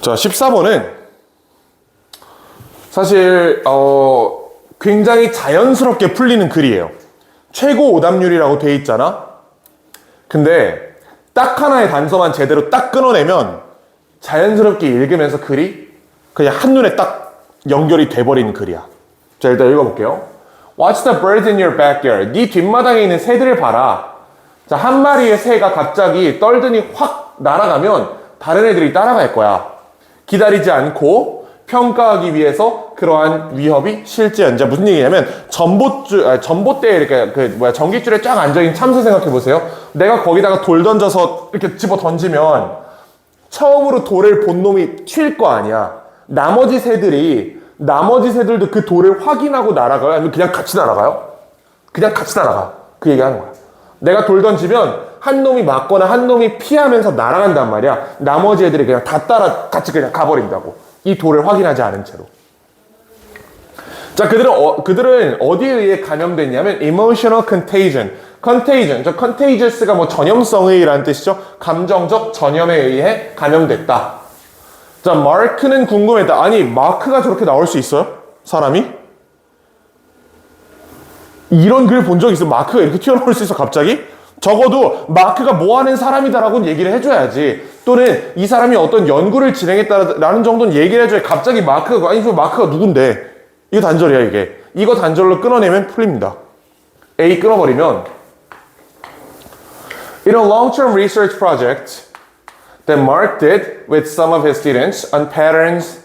자, 14번은 사실 굉장히 자연스럽게 풀리는 글이에요. 최고 오답률이라고 돼 있잖아. 근데 딱 하나의 단서만 제대로 딱 끊어내면 자연스럽게 읽으면서 글이 그냥 한눈에 딱 연결이 돼버리는 글이야. 자, 일단 읽어볼게요. Watch the birds in your backyard. 네 뒷마당에 있는 새들을 봐라. 자, 한 마리의 새가 갑자기 떨더니 확 날아가면 다른 애들이 따라갈 거야. 기다리지 않고 평가하기 위해서 그러한 위협이 실제였는지. 무슨 얘기냐면 전봇대에 이렇게 전깃줄에 쫙 앉아있는 참새 생각해 보세요. 내가 거기다가 돌 던져서 이렇게 집어 던지면 처음으로 돌을 본 놈이 튈 거 아니야. 나머지 새들도 그 돌을 확인하고 날아가요? 아니면 그냥 같이 날아가요? 그냥 같이 날아가. 그 얘기 하는 거야. 내가 돌 던지면 한 놈이 맞거나 한 놈이 피하면서 날아간단 말이야. 나머지 애들이 그냥 다 따라 같이 그냥 가버린다고. 이 돌을 확인하지 않은 채로. 자, 그들은 어디에 의해 감염됐냐면 emotional contagion. 저 contagious가 뭐 전염성의라는 뜻이죠. 감정적 전염에 의해 감염됐다. 자, 마크는 궁금했다. 아니, 마크가 저렇게 나올 수 있어요? 사람이? 이런 글 본 적 있어? 마크가 이렇게 튀어나올 수 있어, 갑자기? 적어도 마크가 뭐 하는 사람이다라고는 얘기를 해줘야지. 또는 이 사람이 어떤 연구를 진행했다라는 정도는 얘기를 해줘야. 갑자기 마크가 누군데? 이거 단절이야, 이게. 이거 단절로 끊어내면 풀립니다. A 끊어버리면 In a long-term research project that Mark did with some of his students on patterns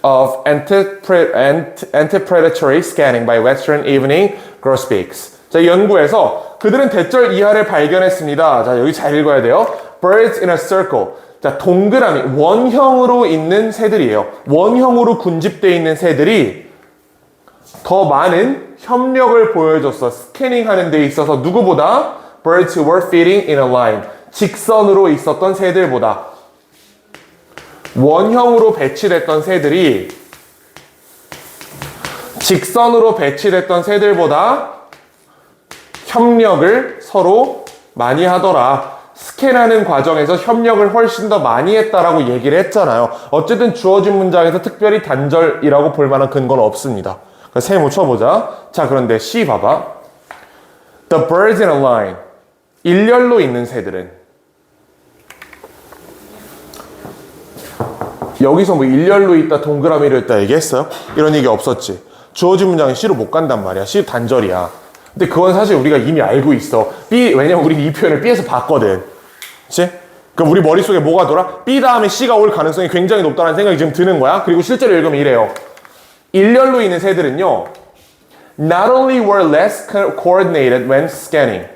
of anti-predatory scanning by Western Evening Grosbeaks. 자, 연구에서 그들은 대절 이하를 발견했습니다. 자, 여기 잘 읽어야 돼요. Birds in a circle. 자, 동그라미, 원형으로 있는 새들이에요. 원형으로 군집되어 있는 새들이 더 많은 협력을 보여줬어. 스캐닝하는 데 있어서 누구보다? Birds who were feeding in a line. 직선으로 있었던 새들보다. 원형으로 배치됐던 새들이 직선으로 배치됐던 새들보다 협력을 서로 많이 하더라. 스캔하는 과정에서 협력을 훨씬 더 많이 했다라고 얘기를 했잖아요. 어쨌든 주어진 문장에서 특별히 단절이라고 볼 만한 근거는 없습니다. 세모 쳐보자. 자, 그런데 C 봐봐. The birds in a line. 일렬로 있는 새들은. 여기서 뭐 일렬로 있다, 동그라미로 있다 얘기했어요? 이런 얘기 없었지. 주어진 문장은 C로 못 간단 말이야. C 단절이야. 근데 그건 사실 우리가 이미 알고 있어. B, 왜냐면 우리 이 표현을 B에서 봤거든. 그치? 그럼 우리 머릿속에 뭐가 돌아? B 다음에 C가 올 가능성이 굉장히 높다는 생각이 지금 드는 거야. 그리고 실제로 읽으면 이래요. 일렬로 있는 새들은요, not only were less coordinated when scanning.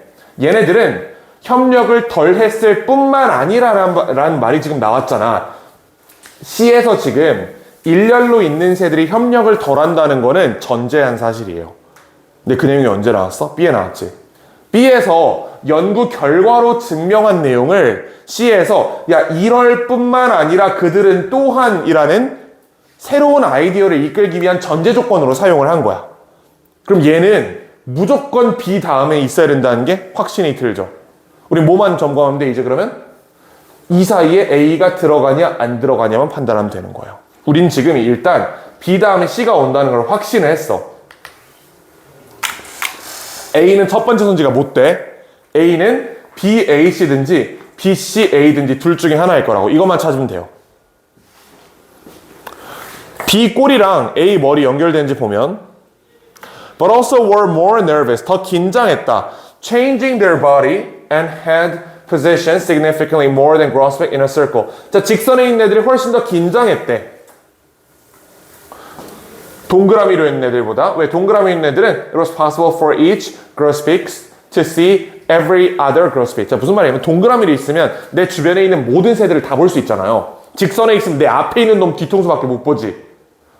얘네들은 협력을 덜 했을 뿐만 아니라라는 말이 지금 나왔잖아. C에서 지금 일렬로 있는 새들이 협력을 덜 한다는 거는 전제한 사실이에요. 근데 그 내용이 언제 나왔어? B에 나왔지. B에서 연구 결과로 증명한 내용을 C에서 야, 이럴 뿐만 아니라 그들은 또한이라는 새로운 아이디어를 이끌기 위한 전제 조건으로 사용을 한 거야. 그럼 얘는 무조건 B 다음에 있어야 된다는 게 확신이 들죠. 우리 뭐만 점검하면 돼, 이제 그러면? 이 사이에 A가 들어가냐 안 들어가냐만 판단하면 되는 거예요. 우린 지금 일단 B 다음에 C가 온다는 걸 확신을 했어. A는 첫 번째 선지가 못 돼. A는 B, A, C든지 B, C, A든지 둘 중에 하나일 거라고. 이것만 찾으면 돼요. B 꼬리랑 A 머리 연결된지 보면 But also were more nervous. 더 긴장했다. Changing their body and head position significantly more than grosbeak in a circle. 자, 직선에 있는 애들이 훨씬 더 긴장했대. 동그라미로 있는 애들보다. 왜? 동그라미로 있는 애들은 It was possible for each grosbeak to see every other grosbeak. 자, 무슨 말이냐면 동그라미로 있으면 내 주변에 있는 모든 새들을 다 볼 수 있잖아요. 직선에 있으면 내 앞에 있는 놈 뒤통수밖에 못 보지.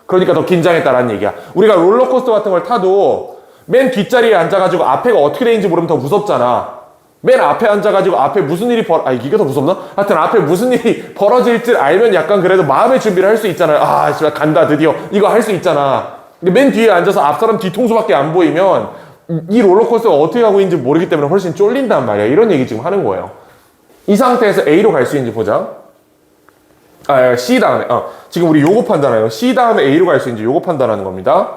그러니까 더 긴장했다라는 얘기야. 우리가 롤러코스터 같은 걸 타도 맨 뒷자리에 앉아가지고 앞에가 어떻게 되는지 모르면 더 무섭잖아. 맨 앞에 앉아가지고 앞에 무슨 일이 이게 더 무섭나? 하여튼 앞에 무슨 일이 벌어질 줄 알면 약간 그래도 마음의 준비를 할 수 있잖아요. 아, 진짜 간다, 드디어. 이거 할 수 있잖아. 근데 맨 뒤에 앉아서 앞 사람 뒤통수밖에 안 보이면 이 롤러코스터가 어떻게 가고 있는지 모르기 때문에 훨씬 쫄린단 말이야. 이런 얘기 지금 하는 거예요. 이 상태에서 A로 갈 수 있는지 보자. C 다음에. 지금 우리 요거 판단해요. C 다음에 A로 갈 수 있는지 요거 판단하는 겁니다.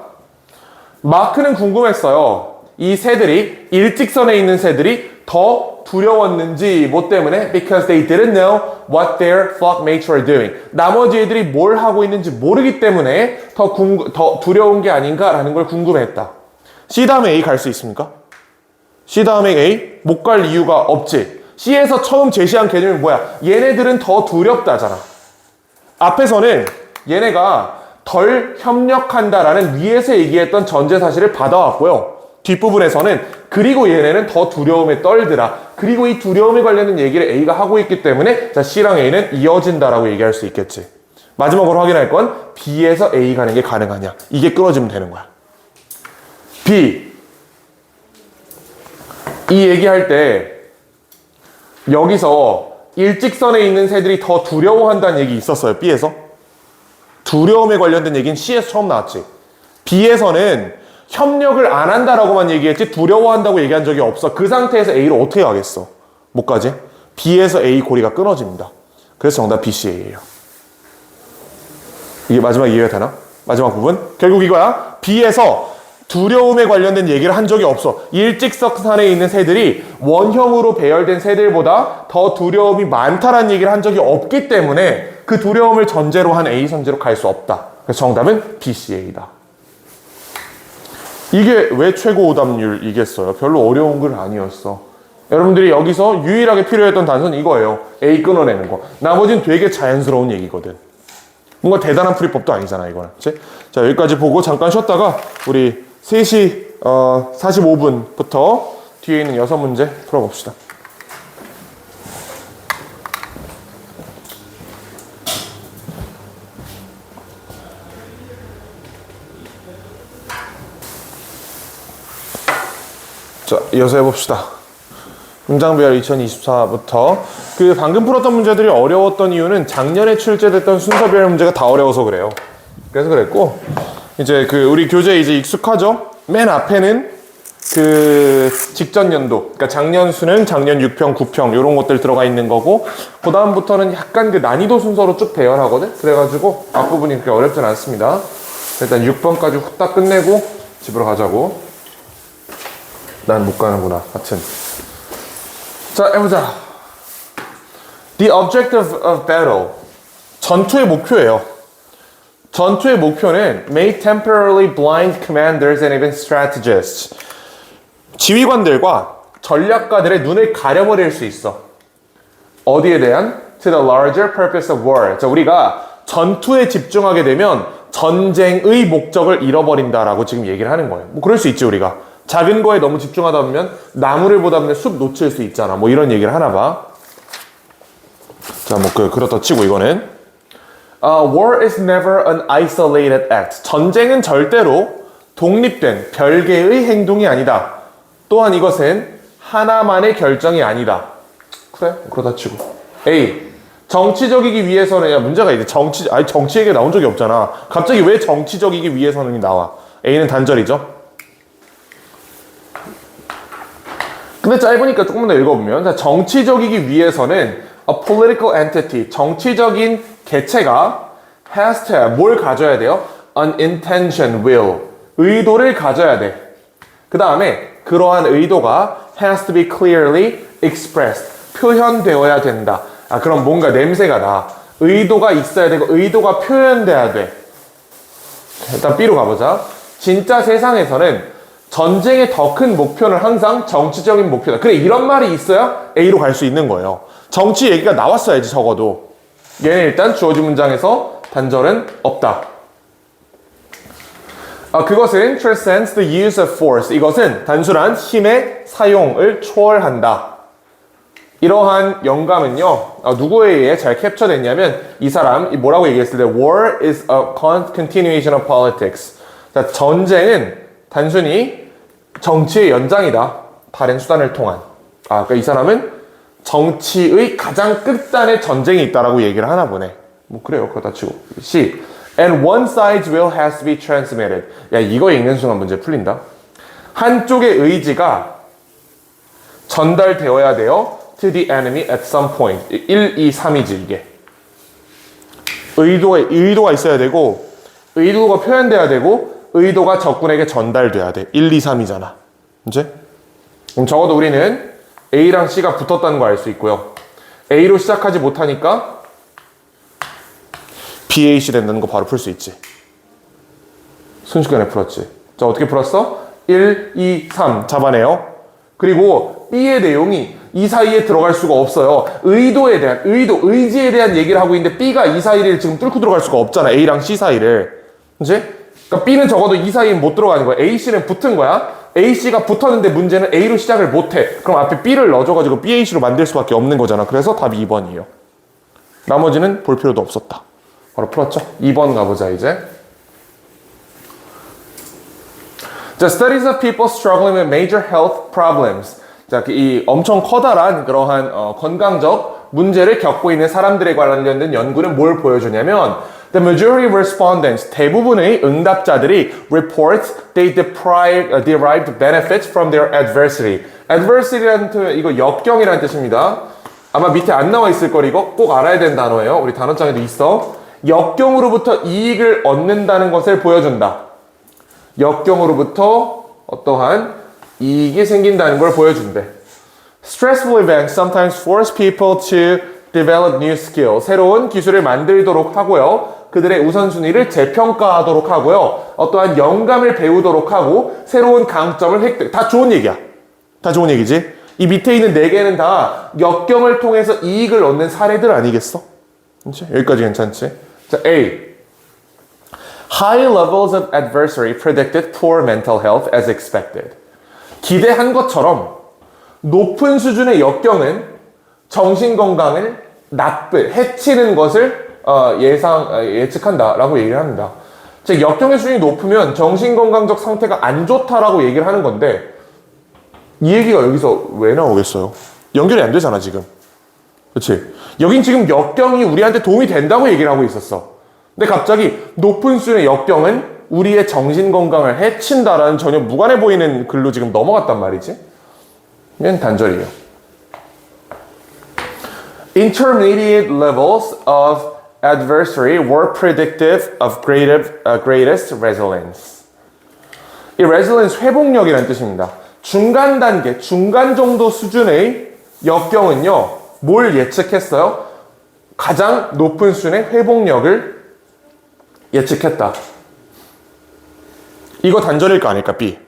마크는 궁금했어요. 이 새들이, 일직선에 있는 새들이 더 두려웠는지, 뭐 때문에? Because they didn't know what their flock mates were doing. 나머지 애들이 뭘 하고 있는지 모르기 때문에 더 두려운 게 아닌가라는 걸 궁금해했다. C 다음에 A 갈 수 있습니까? C 다음에 A? 못 갈 이유가 없지. C에서 처음 제시한 개념이 뭐야? 얘네들은 더 두렵다잖아. 앞에서는 얘네가 덜 협력한다라는 위에서 얘기했던 전제 사실을 받아왔고요. 뒷부분에서는 그리고 얘네는 더 두려움에 떨더라. 그리고 이 두려움에 관련된 얘기를 A가 하고 있기 때문에 자, C랑 A는 이어진다라고 얘기할 수 있겠지. 마지막으로 확인할 건 B에서 A 가는 게 가능하냐. 이게 끊어지면 되는 거야. B. 이 얘기할 때 여기서 일직선에 있는 새들이 더 두려워한다는 얘기 있었어요. B에서. 두려움에 관련된 얘기는 C에서 처음 나왔지. B에서는 협력을 안 한다라고만 얘기했지 두려워한다고 얘기한 적이 없어. 그 상태에서 A를 어떻게 가겠어? 못 가지? B에서 A 고리가 끊어집니다. 그래서 정답 BCA예요. 이게 마지막 이해가 되나? 마지막 부분? 결국 이거야. B에서 두려움에 관련된 얘기를 한 적이 없어. 일직선에 있는 새들이 원형으로 배열된 새들보다 더 두려움이 많다라는 얘기를 한 적이 없기 때문에 그 두려움을 전제로 한 A 선지로 갈 수 없다. 그래서 정답은 BCA다. 이게 왜 최고 오답률이겠어요? 별로 어려운 글 아니었어. 여러분들이 여기서 유일하게 필요했던 단서는 이거예요. A 끊어내는 거. 나머지는 되게 자연스러운 얘기거든. 뭔가 대단한 풀이법도 아니잖아, 이거는. 그치? 자, 여기까지 보고 잠깐 쉬었다가 우리 3시 45분부터 뒤에 있는 6문제 풀어봅시다. 자, 이어서 해봅시다. 문장배열 2024부터 그 방금 풀었던 문제들이 어려웠던 이유는 작년에 출제됐던 순서별 문제가 다 어려워서 그래요. 그래서 그랬고 이제 그 우리 교재 이제 익숙하죠? 맨 앞에는 그 직전 연도, 그러니까 작년 수능, 작년 6평, 9평 이런 것들 들어가 있는 거고 그 다음부터는 약간 그 난이도 순서로 쭉 배열하거든. 그래가지고 앞부분이 그렇게 어렵진 않습니다. 일단 6번까지 후딱 끝내고 집으로 가자고. 난 못 가는구나. 하여튼. 자, 해보자. The objective of battle. 전투의 목표예요. 전투의 목표는 may temporarily blind commanders and even strategists. 지휘관들과 전략가들의 눈을 가려버릴 수 있어. 어디에 대한? To the larger purpose of war. 자, 우리가 전투에 집중하게 되면 전쟁의 목적을 잃어버린다라고 지금 얘기를 하는 거예요. 뭐 그럴 수 있지 우리가. 작은 거에 너무 집중하다 보면 나무를 보다 보면 숲 놓칠 수 있잖아. 뭐 이런 얘기를 하나 봐. 자, 뭐 그렇다 치고 이거는 war is never an isolated act. 전쟁은 절대로 독립된 별개의 행동이 아니다. 또한 이것은 하나만의 결정이 아니다. 그래? 그렇다 치고. A. 정치적이기 위해서는, 야, 문제가 이제 정치 얘기가 나온 적이 없잖아. 갑자기 왜 정치적이기 위해서는이 나와? A는 단절이죠. 근데 짧으니까 조금 더 읽어보면, 자, 정치적이기 위해서는 a political entity, 정치적인 개체가 has to have, 뭘 가져야 돼요? An intention, will, 의도를 가져야 돼. 그 다음에 그러한 의도가 has to be clearly expressed, 표현되어야 된다. 아, 그럼 뭔가 냄새가 나. 의도가 있어야 되고 의도가 표현돼야 돼. 일단 B로 가보자. 진짜 세상에서는 전쟁의 더 큰 목표는 항상 정치적인 목표다. 그래, 이런 말이 있어야 A로 갈 수 있는 거예요. 정치 얘기가 나왔어야지 적어도. 얘는 일단 주어진 문장에서 단절은 없다. 그것은 transcends the use of force. 이것은 단순한 힘의 사용을 초월한다. 이러한 영감은요, 누구에 의해 잘 캡처됐냐면 이 사람 뭐라고 얘기했을 때 war is a continuation of politics. 자, 전쟁은 단순히 정치의 연장이다. 다른 수단을 통한. 그러니까 이 사람은 정치의 가장 끝단에 전쟁이 있다라고 얘기를 하나 보네. 뭐 그래요. 그렇다 치고. C. And one side's will has to be transmitted. 야, 이거 읽는 순간 문제 풀린다. 한쪽의 의지가 전달되어야 돼요. To the enemy at some point. 1, 2, 3이지 이게. 의도가 있어야 되고 의도가 표현돼야 되고 의도가 적군에게 전달돼야 돼. 1, 2, 3이잖아. 이제? 그럼 적어도 우리는 A랑 C가 붙었다는 거 알 수 있고요. A로 시작하지 못하니까 BAC 된다는 거 바로 풀 수 있지. 순식간에 풀었지. 자, 어떻게 풀었어? 1, 2, 3 잡아내요. 그리고 B의 내용이 이 사이에 들어갈 수가 없어요. 의지에 대한 얘기를 하고 있는데 B가 이 사이를 지금 뚫고 들어갈 수가 없잖아. A랑 C 사이를. 그치? 그러니까 B는 적어도 이 사이에 못 들어가는 거야. A, C는 붙은 거야. A, C가 붙었는데 문제는 A로 시작을 못해. 그럼 앞에 B를 넣어줘가지고 B, A, C로 만들 수밖에 없는 거잖아. 그래서 답이 2번이에요. 나머지는 볼 필요도 없었다. 바로 풀었죠? 2번 가보자, 이제. 자, studies of people struggling with major health problems. 자, 이 엄청 커다란 그러한 건강적 문제를 겪고 있는 사람들에 관련된 연구는 뭘 보여주냐면 The majority of respondents, 대부분의 응답자들이 report they derived benefits from their adversity. adversity라는 뜻은 이거 역경이라는 뜻입니다. 아마 밑에 안 나와 있을 걸 이거 꼭 알아야 되는 단어예요. 우리 단어장에도 있어. 역경으로부터 이익을 얻는다는 것을 보여준다. 역경으로부터 어떠한 이익이 생긴다는 걸 보여준대. Stressful events sometimes force people to develop new skills. 새로운 기술을 만들도록 하고요. 그들의 우선순위를 재평가하도록 하고요. 어떠한 영감을 배우도록 하고 새로운 강점을 획득. 다 좋은 얘기야. 다 좋은 얘기지. 이 밑에 있는 4개는 다 역경을 통해서 이익을 얻는 사례들 아니겠어? 그렇지? 여기까지 괜찮지? 자, A. High levels of adversity predicted poor mental health as expected. 기대한 것처럼 높은 수준의 역경은 정신건강을 해치는 것을 예측한다라고 얘기를 합니다. 즉, 역경의 수준이 높으면 정신건강적 상태가 안 좋다라고 얘기를 하는 건데 이 얘기가 여기서 왜 나오겠어요? 연결이 안 되잖아, 지금. 그치? 여긴 지금 역경이 우리한테 도움이 된다고 얘기를 하고 있었어. 근데 갑자기 높은 수준의 역경은 우리의 정신 건강을 해친다라는 전혀 무관해 보이는 글로 지금 넘어갔단 말이지. 이건 단절이에요. Intermediate levels of adversary were predictive of greatest resilience. 이 resilience 회복력이라는 뜻입니다. 중간 단계, 중간 정도 수준의 역경은요, 뭘 예측했어요? 가장 높은 수준의 회복력을 예측했다. 이거 단절일까 아닐까? B.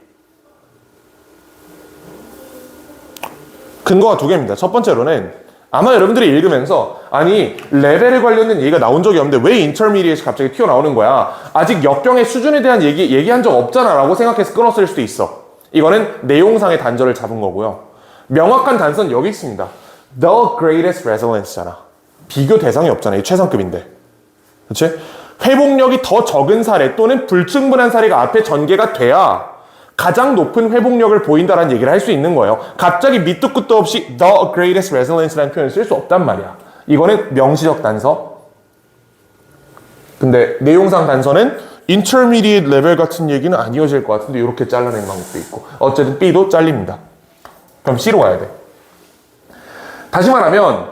근거가 두 개입니다. 첫 번째로는 아마 여러분들이 읽으면서 아니 레벨에 관련된 얘기가 나온 적이 없는데 왜 인터미디에이트 갑자기 튀어나오는 거야? 아직 역경의 수준에 대한 얘기한 적 없잖아 라고 생각해서 끊었을 수도 있어. 이거는 내용상의 단절을 잡은 거고요. 명확한 단서는 여기 있습니다. The greatest resilience잖아. 비교 대상이 없잖아. 이 최상급인데. 그렇지? 회복력이 더 적은 사례 또는 불충분한 사례가 앞에 전개가 돼야 가장 높은 회복력을 보인다라는 얘기를 할 수 있는 거예요. 갑자기 밑도 끝도 없이 the greatest resilience라는 표현을 쓸 수 없단 말이야. 이거는 명시적 단서. 근데 내용상 단서는 intermediate level 같은 얘기는 안 이어질 것 같은데 이렇게 잘라낸 방법도 있고 어쨌든 B도 잘립니다. 그럼 C로 가야 돼. 다시 말하면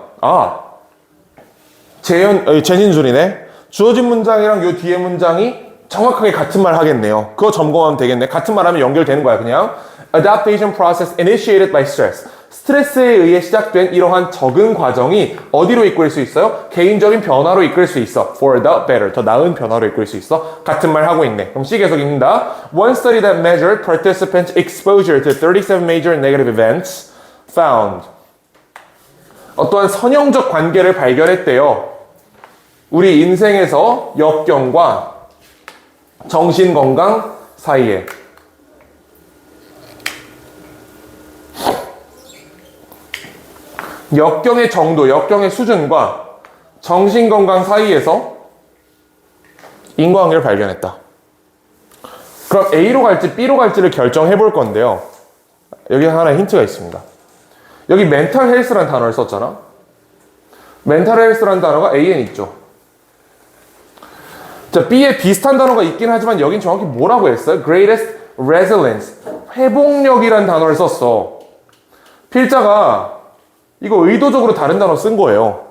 재진술이네. 주어진 문장이랑 요 뒤에 문장이 정확하게 같은 말 하겠네요. 그거 점검하면 되겠네. 같은 말 하면 연결되는 거야 그냥. Adaptation process initiated by stress. 스트레스에 의해 시작된 이러한 적응 과정이 어디로 이끌 수 있어요? 개인적인 변화로 이끌 수 있어. For the better. 더 나은 변화로 이끌 수 있어. 같은 말 하고 있네. 그럼 C 계속 읽는다. One study that measured participants' exposure to 37 major negative events found. 어떠한 선형적 관계를 발견했대요. 우리 인생에서 역경과 정신건강 사이에. 역경의 정도, 역경의 수준과 정신건강 사이에서 인과관계를 발견했다. 그럼 A로 갈지 B로 갈지를 결정해 볼 건데요. 여기 하나의 힌트가 있습니다. 여기 멘탈 헬스라는 단어를 썼잖아. 멘탈 헬스라는 단어가 A에는 있죠. 자, B에 비슷한 단어가 있긴 하지만 여긴 정확히 뭐라고 했어요? Greatest resilience. 회복력이라는 단어를 썼어. 필자가 이거 의도적으로 다른 단어 쓴 거예요.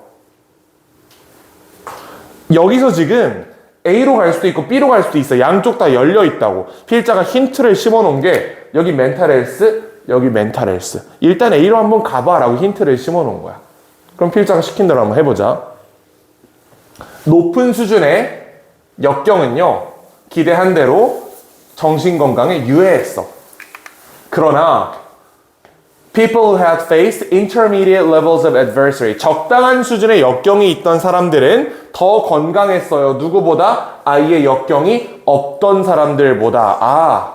여기서 지금 A로 갈 수도 있고 B로 갈 수도 있어. 양쪽 다 열려 있다고. 필자가 힌트를 심어 놓은 게 여기 멘탈 헬스, 여기 멘탈 헬스. 일단 A로 한번 가봐 라고 힌트를 심어 놓은 거야. 그럼 필자가 시킨 대로 한번 해보자. 높은 수준의 역경은요, 기대한 대로 정신건강에 유해했어. 그러나 people who had faced intermediate levels of adversity, 적당한 수준의 역경이 있던 사람들은 더 건강했어요. 누구보다? 아이의 역경이 없던 사람들보다.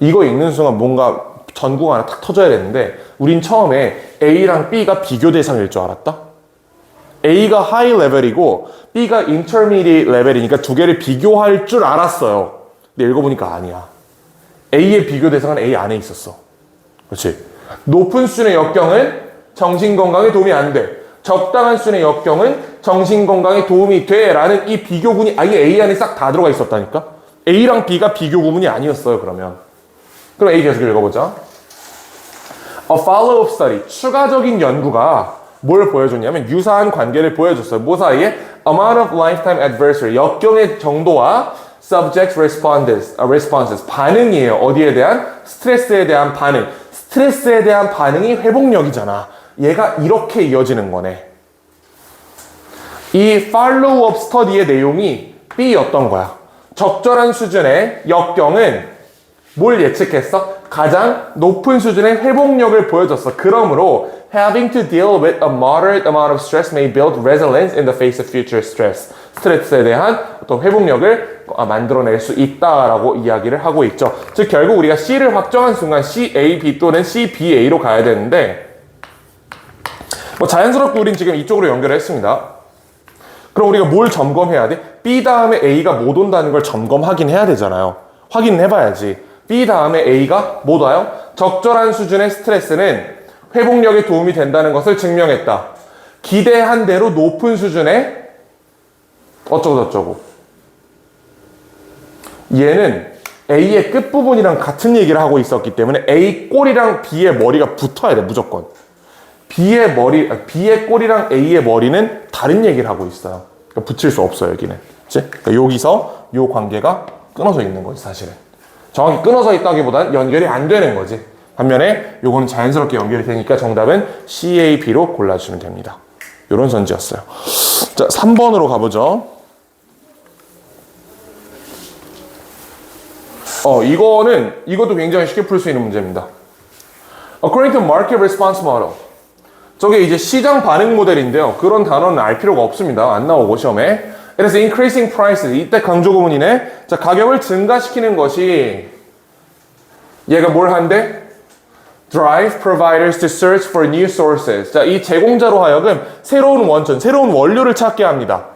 이거 읽는 순간 뭔가 전구가 하나 탁 터져야 되는데 우린 처음에 A랑 B가 비교 대상일 줄 알았다? A가 high level이고 B가 intermediate level이니까 두 개를 비교할 줄 알았어요. 근데 읽어보니까 아니야. A의 비교 대상은 A 안에 있었어. 그렇지? 높은 수준의 역경은 정신건강에 도움이 안 돼. 적당한 수준의 역경은 정신건강에 도움이 돼 라는 이 비교군이 아예 A 안에 싹 다 들어가 있었다니까? A랑 B가 비교 구문이 아니었어요. 그럼 A 계속 읽어보자. A follow-up study, 추가적인 연구가 뭘 보여줬냐면 유사한 관계를 보여줬어요. 뭐 사이에? Amount of lifetime adversary, 역경의 정도와 subject responses, 반응이에요. 어디에 대한? 스트레스에 대한 반응. 스트레스에 대한 반응이 회복력이잖아. 얘가 이렇게 이어지는 거네. 이 follow-up study의 내용이 B였던 거야. 적절한 수준의 역경은 뭘 예측했어? 가장 높은 수준의 회복력을 보여줬어. 그러므로 having to deal with a moderate amount of stress may build resilience in the face of future stress. 스트레스에 대한 어떤 회복력을 만들어낼 수 있다라고 이야기를 하고 있죠. 즉 결국 우리가 C를 확정한 순간 CAB 또는 CBA로 가야 되는데 자연스럽게 우린 지금 이쪽으로 연결을 했습니다. 그럼 우리가 뭘 점검해야 돼? B 다음에 A가 못 온다는 걸 점검하긴 해야 되잖아요. 확인해봐야지. B 다음에 A가 못 와요? 적절한 수준의 스트레스는 회복력에 도움이 된다는 것을 증명했다. 기대한 대로 높은 수준의 어쩌고저쩌고. 얘는 A의 끝부분이랑 같은 얘기를 하고 있었기 때문에 A 꼬리랑 B의 머리가 붙어야 돼, 무조건. B의 꼬리랑 A의 머리는 다른 얘기를 하고 있어요. 그러니까 붙일 수 없어요, 여기는. 그치? 그러니까 여기서 이 관계가 끊어져 있는 거지, 사실은. 정확히 끊어져 있다기보다는 연결이 안 되는 거지. 반면에 요거는 자연스럽게 연결이 되니까 정답은 CA, B로 골라주시면 됩니다. 요런 선지였어요. 자, 3번으로 가보죠. 이것도 굉장히 쉽게 풀 수 있는 문제입니다. According to market response model. 저게 이제 시장 반응 모델인데요. 그런 단어는 알 필요가 없습니다. 안 나오고 시험에. It is increasing prices. 이때 강조 구문이네. 자, 가격을 증가시키는 것이 얘가 뭘 한대? Drive providers to search for new sources. 자, 이 제공자로 하여금 새로운 원천, 새로운 원료를 찾게 합니다.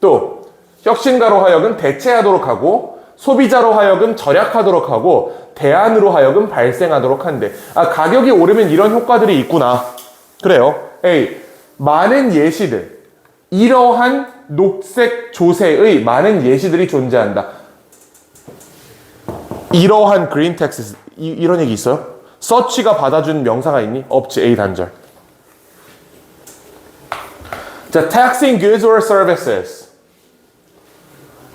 또 혁신가로 하여금 대체하도록 하고 소비자로 하여금 절약하도록 하고 대안으로 하여금 발생하도록 한대. 아, 가격이 오르면 이런 효과들이 있구나. 그래요. A. 많은 예시들. 이러한 녹색 조세의 많은 예시들이 존재한다. 이러한 그린 텍스 이런 얘기 있어요? 서치가 받아준 명사가 있니? 없지. A 단절. 자, taxing goods or services.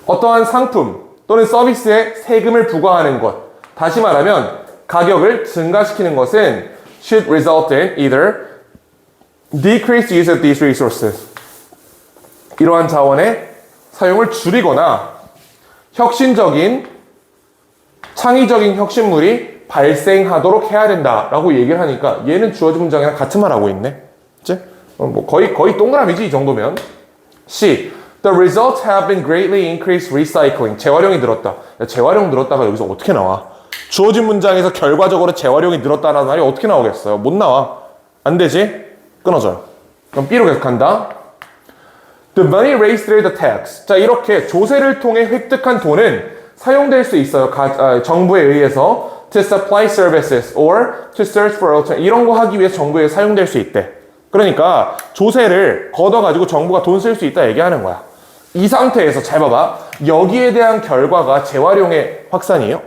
어떠한 상품 또는 서비스에 세금을 부과하는 것. 다시 말하면 가격을 증가시키는 것은 should result in either decreased use of these resources. 이러한 자원의 사용을 줄이거나 혁신적인 창의적인 혁신물이 발생하도록 해야 된다라고 얘기를 하니까 얘는 주어진 문장이랑 같은 말 하고 있네. 그치? 뭐 거의 동그라미지 이 정도면. C. The results have been greatly increased recycling. 재활용이 늘었다. 야, 재활용 늘었다가 여기서 어떻게 나와? 주어진 문장에서 결과적으로 재활용이 늘었다라는 말이 어떻게 나오겠어요? 못 나와. 안 되지? 끊어져요. 그럼 B로 계속한다. The money raised through the tax. 자, 이렇게 조세를 통해 획득한 돈은 사용될 수 있어요. 정부에 의해서 to supply services or to search for alternative. 이런 거 하기 위해서 정부에 사용될 수 있대. 그러니까 조세를 걷어가지고 정부가 돈 쓸 수 있다 얘기하는 거야. 이 상태에서 잘 봐봐. 여기에 대한 결과가 재활용의 확산이에요.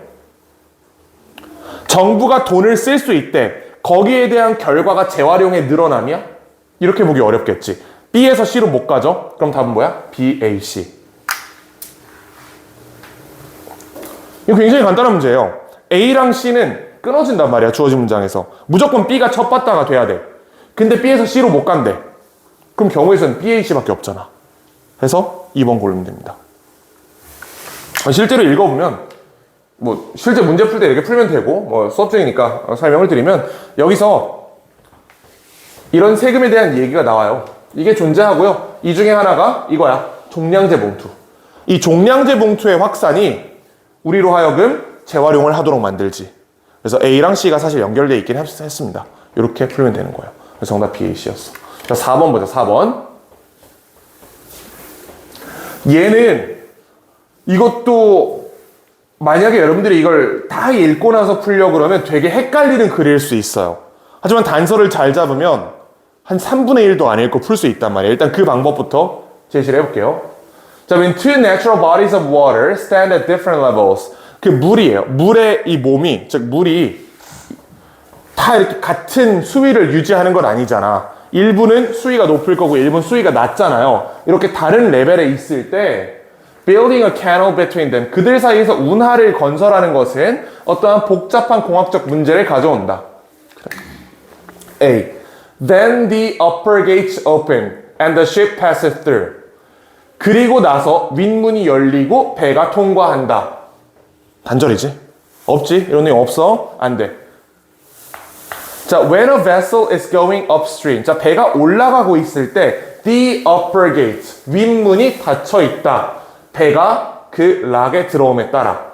정부가 돈을 쓸 수 있대. 거기에 대한 결과가 재활용의 늘어남이야? 이렇게 보기 어렵겠지. B에서 C로 못 가죠? 그럼 답은 뭐야? B, A, C. 이거 굉장히 간단한 문제예요. A랑 C는 끊어진단 말이야. 주어진 문장에서. 무조건 B가 첫 바다가 돼야 돼. 근데 B에서 C로 못 간대. 그럼 경우에서는 B, A, C밖에 없잖아. 그래서 2번 고르면 됩니다. 실제로 읽어보면 뭐 실제 문제 풀 때 이렇게 풀면 되고 뭐 수업 중이니까 설명을 드리면 여기서 이런 세금에 대한 얘기가 나와요. 이게 존재하고요. 이 중에 하나가 이거야. 종량제 봉투. 이 종량제 봉투의 확산이 우리로 하여금 재활용을 하도록 만들지. 그래서 A랑 C가 사실 연결되어 있긴 했습니다. 이렇게 풀면 되는 거예요. 그래서 정답 B, A, C였어. 자, 4번 보자. 4번. 얘는 이것도 만약에 여러분들이 이걸 다 읽고 나서 풀려고 그러면 되게 헷갈리는 글일 수 있어요. 하지만 단서를 잘 잡으면 한 3분의 1도 안 읽고 풀 수 있단 말이에요. 일단 그 방법부터 제시를 해볼게요. 자, when two natural bodies of water stand at different levels. 그 물이에요. 물의 이 몸이, 즉 물이 다 이렇게 같은 수위를 유지하는 건 아니잖아. 일부는 수위가 높을 거고 일부는 수위가 낮잖아요. 이렇게 다른 레벨에 있을 때 building a canal between them. 그들 사이에서 운하를 건설하는 것은 어떠한 복잡한 공학적 문제를 가져온다. A. Then the upper gates open and the ship passes through. 그리고 나서 윗문이 열리고 배가 통과한다. 단절이지? 없지? 이런 내용 없어? 안 돼. 자, when a vessel is going upstream. 자, 배가 올라가고 있을 때 the upper gate. 윗문이 닫혀 있다. 배가 그 락에 들어옴에 따라.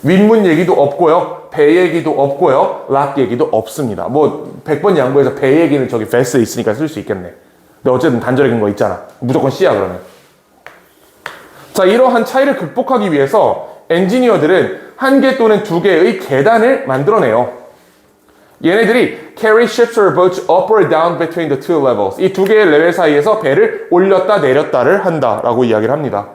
윗문 얘기도 없고요. 배 얘기도 없고요. 락 얘기도 없습니다. 뭐 100번 양보해서 배 얘기는 저기 vessel 있으니까 쓸 수 있겠네. 근데 어쨌든 단절적인 거 있잖아. 무조건 C야 그러면. 자, 이러한 차이를 극복하기 위해서 엔지니어들은 한 개 또는 두 개의 계단을 만들어내요. 얘네들이 carry ships or boats up or down between the two levels. 이 두 개의 레벨 사이에서 배를 올렸다 내렸다를 한다라고 이야기를 합니다.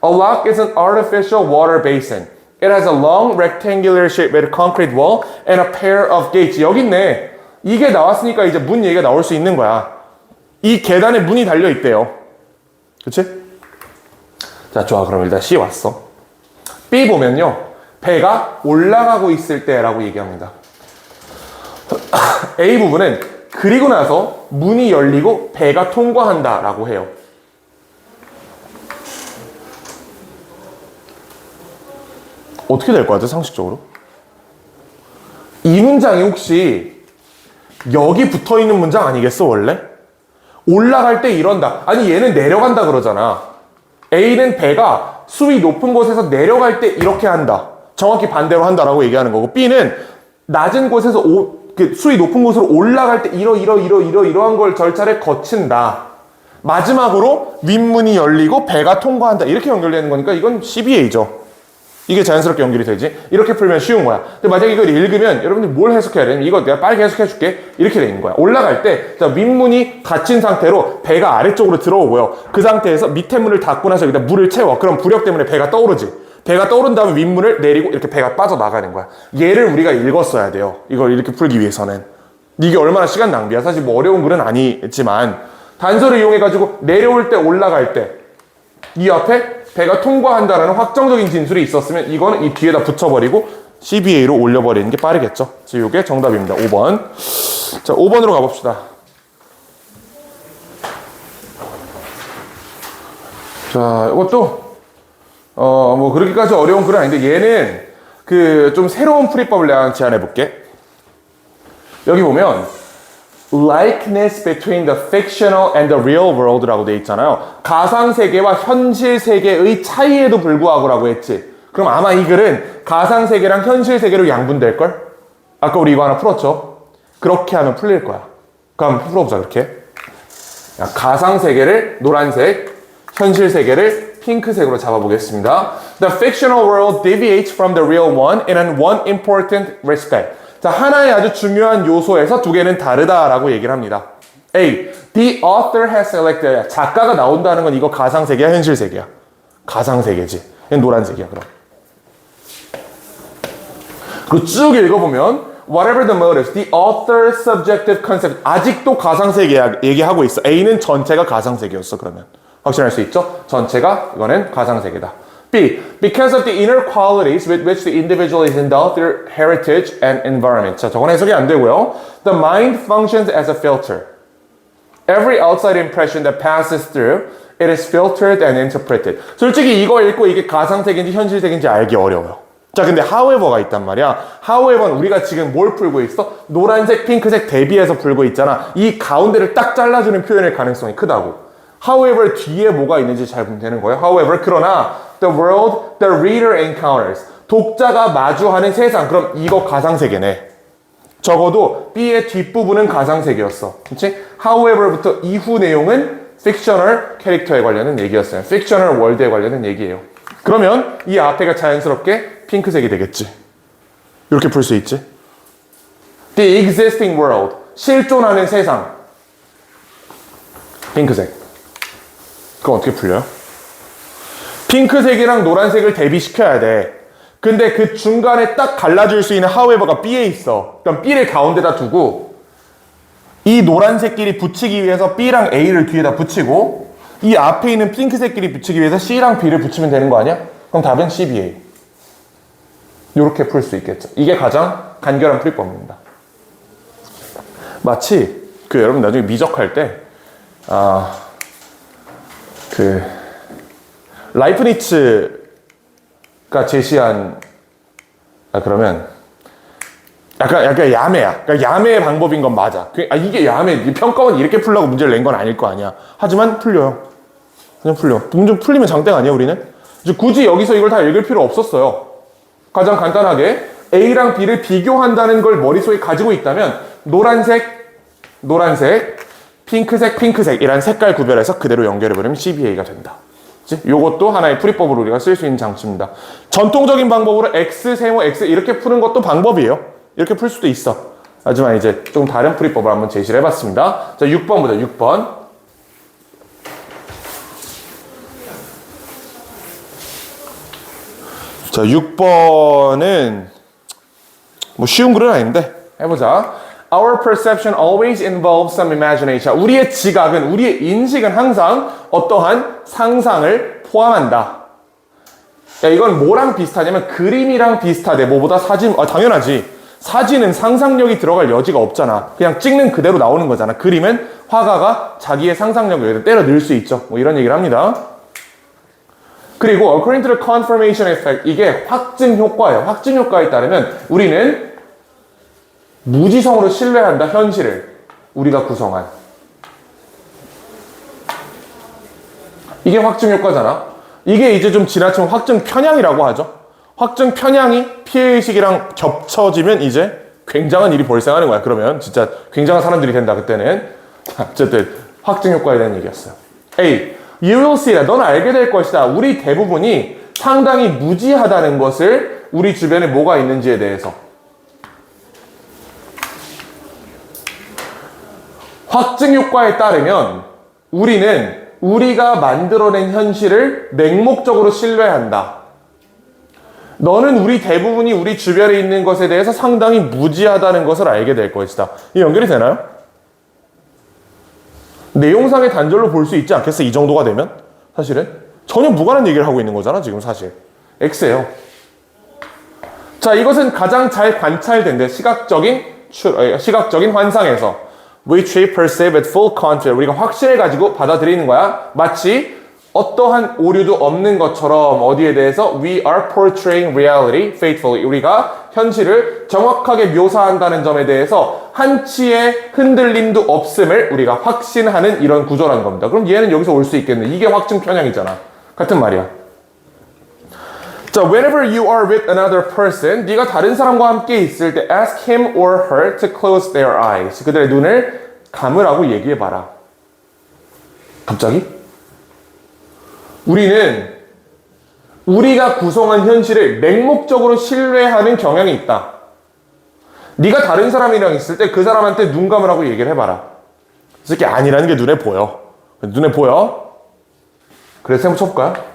A lock is an artificial water basin. It has a long rectangular shape with a concrete wall and a pair of gates. 여기 있네. 이게 나왔으니까 이제 문 얘기가 나올 수 있는 거야. 이 계단에 문이 달려 있대요. 그치? 자, 좋아. 그럼 일단 C 왔어. B 보면요. 배가 올라가고 있을 때라고 얘기합니다. A 부분은 그리고 나서 문이 열리고 배가 통과한다 라고 해요. 어떻게 될 것 같아, 상식적으로? 이 문장이 혹시 여기 붙어 있는 문장 아니겠어, 원래? 올라갈 때 이런다. 아니, 얘는 내려간다 그러잖아. A는 배가 수위 높은 곳에서 내려갈 때 이렇게 한다. 정확히 반대로 한다라고 얘기하는 거고, B는 낮은 곳에서 수위 높은 곳으로 올라갈 때 이러한 걸 절차를 거친다. 마지막으로 윗문이 열리고 배가 통과한다. 이렇게 연결되는 거니까 이건 CBA죠. 이게 자연스럽게 연결이 되지. 이렇게 풀면 쉬운 거야. 근데 만약에 이걸 읽으면 여러분들 뭘 해석해야 되냐면 이거 내가 빠르게 해석해 줄게. 이렇게 되는 거야. 올라갈 때 자, 윗문이 닫힌 상태로 배가 아래쪽으로 들어오고요. 그 상태에서 밑에 문을 닫고 나서 여기다 물을 채워. 그럼 부력 때문에 배가 떠오르지. 배가 떠오른 다음에 윗문을 내리고 이렇게 배가 빠져나가는 거야. 얘를 우리가 읽었어야 돼요. 이걸 이렇게 풀기 위해서는. 이게 얼마나 시간 낭비야. 사실 뭐 어려운 글은 아니지만 단서를 이용해가지고 내려올 때 올라갈 때 이 앞에 배가 통과한다라는 확정적인 진술이 있었으면 이거는 이 뒤에다 붙여버리고 CBA로 올려버리는 게 빠르겠죠. 그래서 이게 정답입니다. 5번. 자, 5번으로 가봅시다. 자, 이것도 뭐 그렇게까지 어려운 글은 아닌데 얘는 그 좀 새로운 풀이법을 내가 제안해 볼게. 여기 보면 likeness between the fictional and the real world라고 돼 있잖아요. 가상 세계와 현실 세계의 차이에도 불구하고라고 했지. 그럼 아마 이 글은 가상 세계랑 현실 세계로 양분될 걸? 아까 우리 이거 하나 풀었죠? 그렇게 하면 풀릴 거야. 그럼 풀어보자. 그렇게. 가상 세계를 노란색, 현실 세계를 핑크색으로 잡아보겠습니다. The fictional world deviates from the real one in one important respect. 자, 하나의 아주 중요한 요소에서 두 개는 다르다라고 얘기를 합니다. A. The author has selected. 작가가 나온다는 건 이거 가상세계야, 현실세계야? 가상세계지. 얘는 노란색이야, 그럼. 그리고 쭉 읽어보면 Whatever the motives, the author's subjective concept. 아직도 가상세계 얘기하고 있어. A는 전체가 가상세계였어, 그러면. 확신할 수 있죠? 전체가 이거는 가상세계다. B. Because of the inner qualities with which the individual is endowed through heritage and environment. 자, 저건 해석이 안 되고요. The mind functions as a filter. Every outside impression that passes through, it is filtered and interpreted. 솔직히 이거 읽고 이게 가상세계인지 현실세계인지 알기 어려워요. 자, 근데 however가 있단 말이야. however는 우리가 지금 뭘 풀고 있어? 노란색, 핑크색 대비해서 풀고 있잖아. 이 가운데를 딱 잘라주는 표현일 가능성이 크다고. However, 뒤에 뭐가 있는지 잘 보면 되는 거예요. However, 그러나 the world the reader encounters. 독자가 마주하는 세상. 그럼 이거 가상세계네. 적어도 B의 뒷부분은 가상세계였어. 그치? However부터 이후 내용은 fictional 캐릭터에 관련된 얘기였어요. fictional world에 관련된 얘기예요. 그러면 이 앞에가 자연스럽게 핑크색이 되겠지. 이렇게 풀 수 있지. The existing world. 실존하는 세상. 핑크색. 그럼 어떻게 풀려요? 핑크색이랑 노란색을 대비시켜야 돼. 근데 그 중간에 딱 갈라줄 수 있는 however가 B에 있어. 그럼 B를 가운데다 두고 이 노란색끼리 붙이기 위해서 B랑 A를 뒤에다 붙이고 이 앞에 있는 핑크색끼리 붙이기 위해서 C랑 B를 붙이면 되는 거 아니야? 그럼 답은 CBA. 이렇게 풀 수 있겠죠. 이게 가장 간결한 풀이법입니다. 마치 여러분 나중에 미적할 때 라이프니츠가 제시한 그러면 약간 야매야. 그러니까 야매의 방법인 건 맞아. 이게 야매. 평가원 이렇게 풀려고 문제를 낸 건 아닐 거 아니야. 하지만 풀려요. 그냥 풀려. 문제 풀리면 장땡 아니야, 우리는? 이제 굳이 여기서 이걸 다 읽을 필요 없었어요. 가장 간단하게 A랑 B를 비교한다는 걸 머릿속에 가지고 있다면 노란색, 핑크색 이란 색깔 구별해서 그대로 연결해버리면 CBA가 된다. 요것도 하나의 풀이법으로 우리가 쓸 수 있는 장치입니다. 전통적인 방법으로 x, 세모, x 이렇게 푸는 것도 방법이에요. 이렇게 풀 수도 있어. 하지만 이제 좀 다른 풀이법을 한번 제시를 해봤습니다. 자, 6번 보자, 6번. 자, 6번은 뭐 쉬운 글은 아닌데 해보자. Our perception always involves some imagination. 우리의 지각은, 우리의 인식은 항상 어떠한 상상을 포함한다. 야, 이건 뭐랑 비슷하냐면 그림이랑 비슷하대. 뭐보다 사진, 당연하지. 사진은 상상력이 들어갈 여지가 없잖아. 그냥 찍는 그대로 나오는 거잖아. 그림은 화가가 자기의 상상력을 여기다 때려 넣을 수 있죠. 뭐 이런 얘기를 합니다. 그리고 according to the confirmation effect, 이게 확증 효과예요. 확증 효과에 따르면 우리는 무지성으로 신뢰한다, 현실을. 우리가 구성한. 이게 확증 효과잖아. 이게 이제 좀 지나치면 확증 편향이라고 하죠. 확증 편향이 피해의식이랑 겹쳐지면 이제 굉장한 일이 발생하는 거야. 그러면 진짜 굉장한 사람들이 된다, 그때는. 어쨌든 확증 효과에 대한 얘기였어요. A. You will see that. 넌 알게 될 것이다. 우리 대부분이 상당히 무지하다는 것을 우리 주변에 뭐가 있는지에 대해서. 확증 효과에 따르면 우리는 우리가 만들어낸 현실을 맹목적으로 신뢰한다. 너는 우리 대부분이 우리 주변에 있는 것에 대해서 상당히 무지하다는 것을 알게 될 것이다. 이 연결이 되나요? 내용상의 단절로 볼 수 있지 않겠어? 이 정도가 되면? 사실은 전혀 무관한 얘기를 하고 있는 거잖아, 지금 사실. X예요. 자, 이것은 가장 잘 관찰된데 시각적인 환상에서 which we perceive with full confidence. 우리가 확신을 가지고 받아들이는 거야. 마치 어떠한 오류도 없는 것처럼 어디에 대해서 we are portraying reality faithfully. 우리가 현실을 정확하게 묘사한다는 점에 대해서 한치의 흔들림도 없음을 우리가 확신하는 이런 구조라는 겁니다. 그럼 얘는 여기서 올 수 있겠네. 이게 확증 편향이잖아. 같은 말이야. 자, whenever you are with another person, 네가 다른 사람과 함께 있을 때 ask him or her to close their eyes. 그들의 눈을 감으라고 얘기해봐라. 갑자기? 우리는 우리가 구성한 현실을 맹목적으로 신뢰하는 경향이 있다. 네가 다른 사람이랑 있을 때 그 사람한테 눈 감으라고 얘기를 해봐라. 이 새끼 아니라는 게 눈에 보여. 눈에 보여? 그래서 한번 쳐볼까요?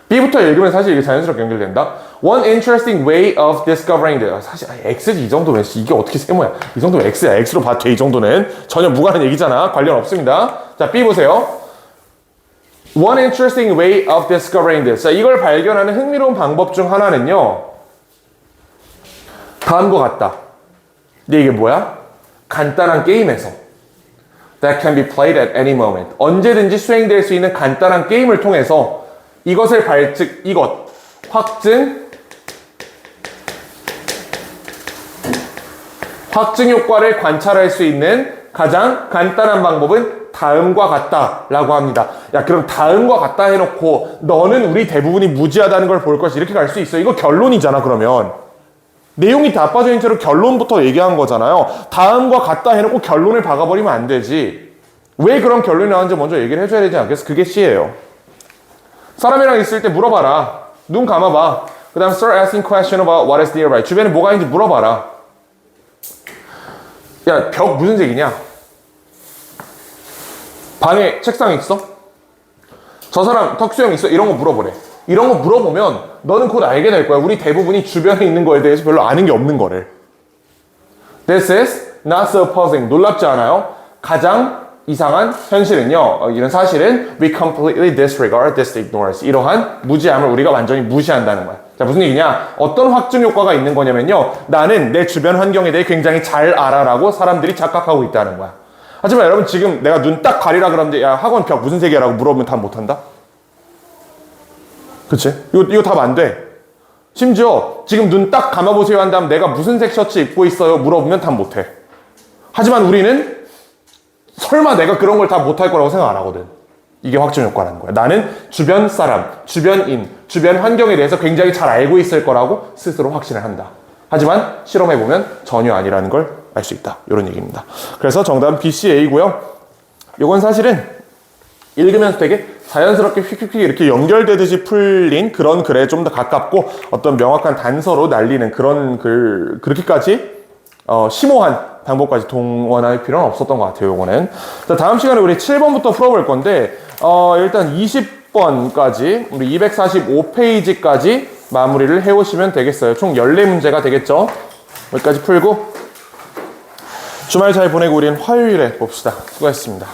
B부터 읽으면 사실 이게 자연스럽게 연결된다. One interesting way of discovering the. 사실 X지 이 정도면 이게 어떻게 세모야. 이 정도면 X야. X로 봐도 돼. 이 정도는. 전혀 무관한 얘기잖아. 관련 없습니다. 자, B 보세요. One interesting way of discovering this. 자, 이걸 발견하는 흥미로운 방법 중 하나는요. 다음과 같다. 근데 이게 뭐야? 간단한 게임에서. That can be played at any moment. 언제든지 수행될 수 있는 간단한 게임을 통해서 이것을 확증 효과를 관찰할 수 있는 가장 간단한 방법은 다음과 같다라고 합니다. 야, 그럼 다음과 같다 해놓고 너는 우리 대부분이 무지하다는 걸 볼 것이 이렇게 갈 수 있어. 이거 결론이잖아. 그러면 내용이 다 빠져있는 채로 결론부터 얘기한 거잖아요. 다음과 같다 해놓고 결론을 박아버리면 안 되지. 왜 그런 결론이 나왔는지 먼저 얘기를 해줘야 되지 않겠어? 그게 C예요. 사람이랑 있을 때 물어봐라. 눈 감아봐. 그 다음 start asking question about what is nearby. 주변에 뭐가 있는지 물어봐라. 야, 벽 무슨 색이냐? 방에 책상 있어? 저 사람 턱수염 있어? 이런 거 물어보래. 이런 거 물어보면 너는 곧 알게 될 거야. 우리 대부분이 주변에 있는 거에 대해서 별로 아는 게 없는 거를. This is not so puzzling. 놀랍지 않아요? 가장 이상한 현실은요, 이런 사실은 we completely disregard this ignorance. 이러한 무지함을 우리가 완전히 무시한다는 거야. 자, 무슨 얘기냐? 어떤 확증 효과가 있는 거냐면요, 나는 내 주변 환경에 대해 굉장히 잘 알아라고 사람들이 착각하고 있다는 거야. 하지만 여러분, 지금 내가 눈 딱 가리라 그러는데 야, 학원 벽 무슨 색이야? 라고 물어보면 답 못한다? 그치? 이거 답 안 돼. 심지어 지금 눈 딱 감아보세요 한 다음 내가 무슨 색 셔츠 입고 있어요? 물어보면 답 못해. 하지만 우리는 설마 내가 그런 걸 다 못할 거라고 생각 안 하거든. 이게 확증 효과라는 거야. 나는 주변 사람, 주변인, 주변 환경에 대해서 굉장히 잘 알고 있을 거라고 스스로 확신을 한다. 하지만 실험해보면 전혀 아니라는 걸 알 수 있다. 이런 얘기입니다. 그래서 정답은 B, C, A고요. 이건 사실은 읽으면서 되게 자연스럽게 휙휙휙 이렇게 연결되듯이 풀린 그런 글에 좀 더 가깝고 어떤 명확한 단서로 날리는 그런 글, 그렇게까지 심오한 방법까지 동원할 필요는 없었던 것 같아요, 요거는. 자, 다음 시간에 우리 7번부터 풀어볼 건데, 일단 20번까지, 우리 245페이지까지 마무리를 해오시면 되겠어요. 총 14문제가 되겠죠? 여기까지 풀고, 주말 잘 보내고 우리는 화요일에 봅시다. 수고하셨습니다.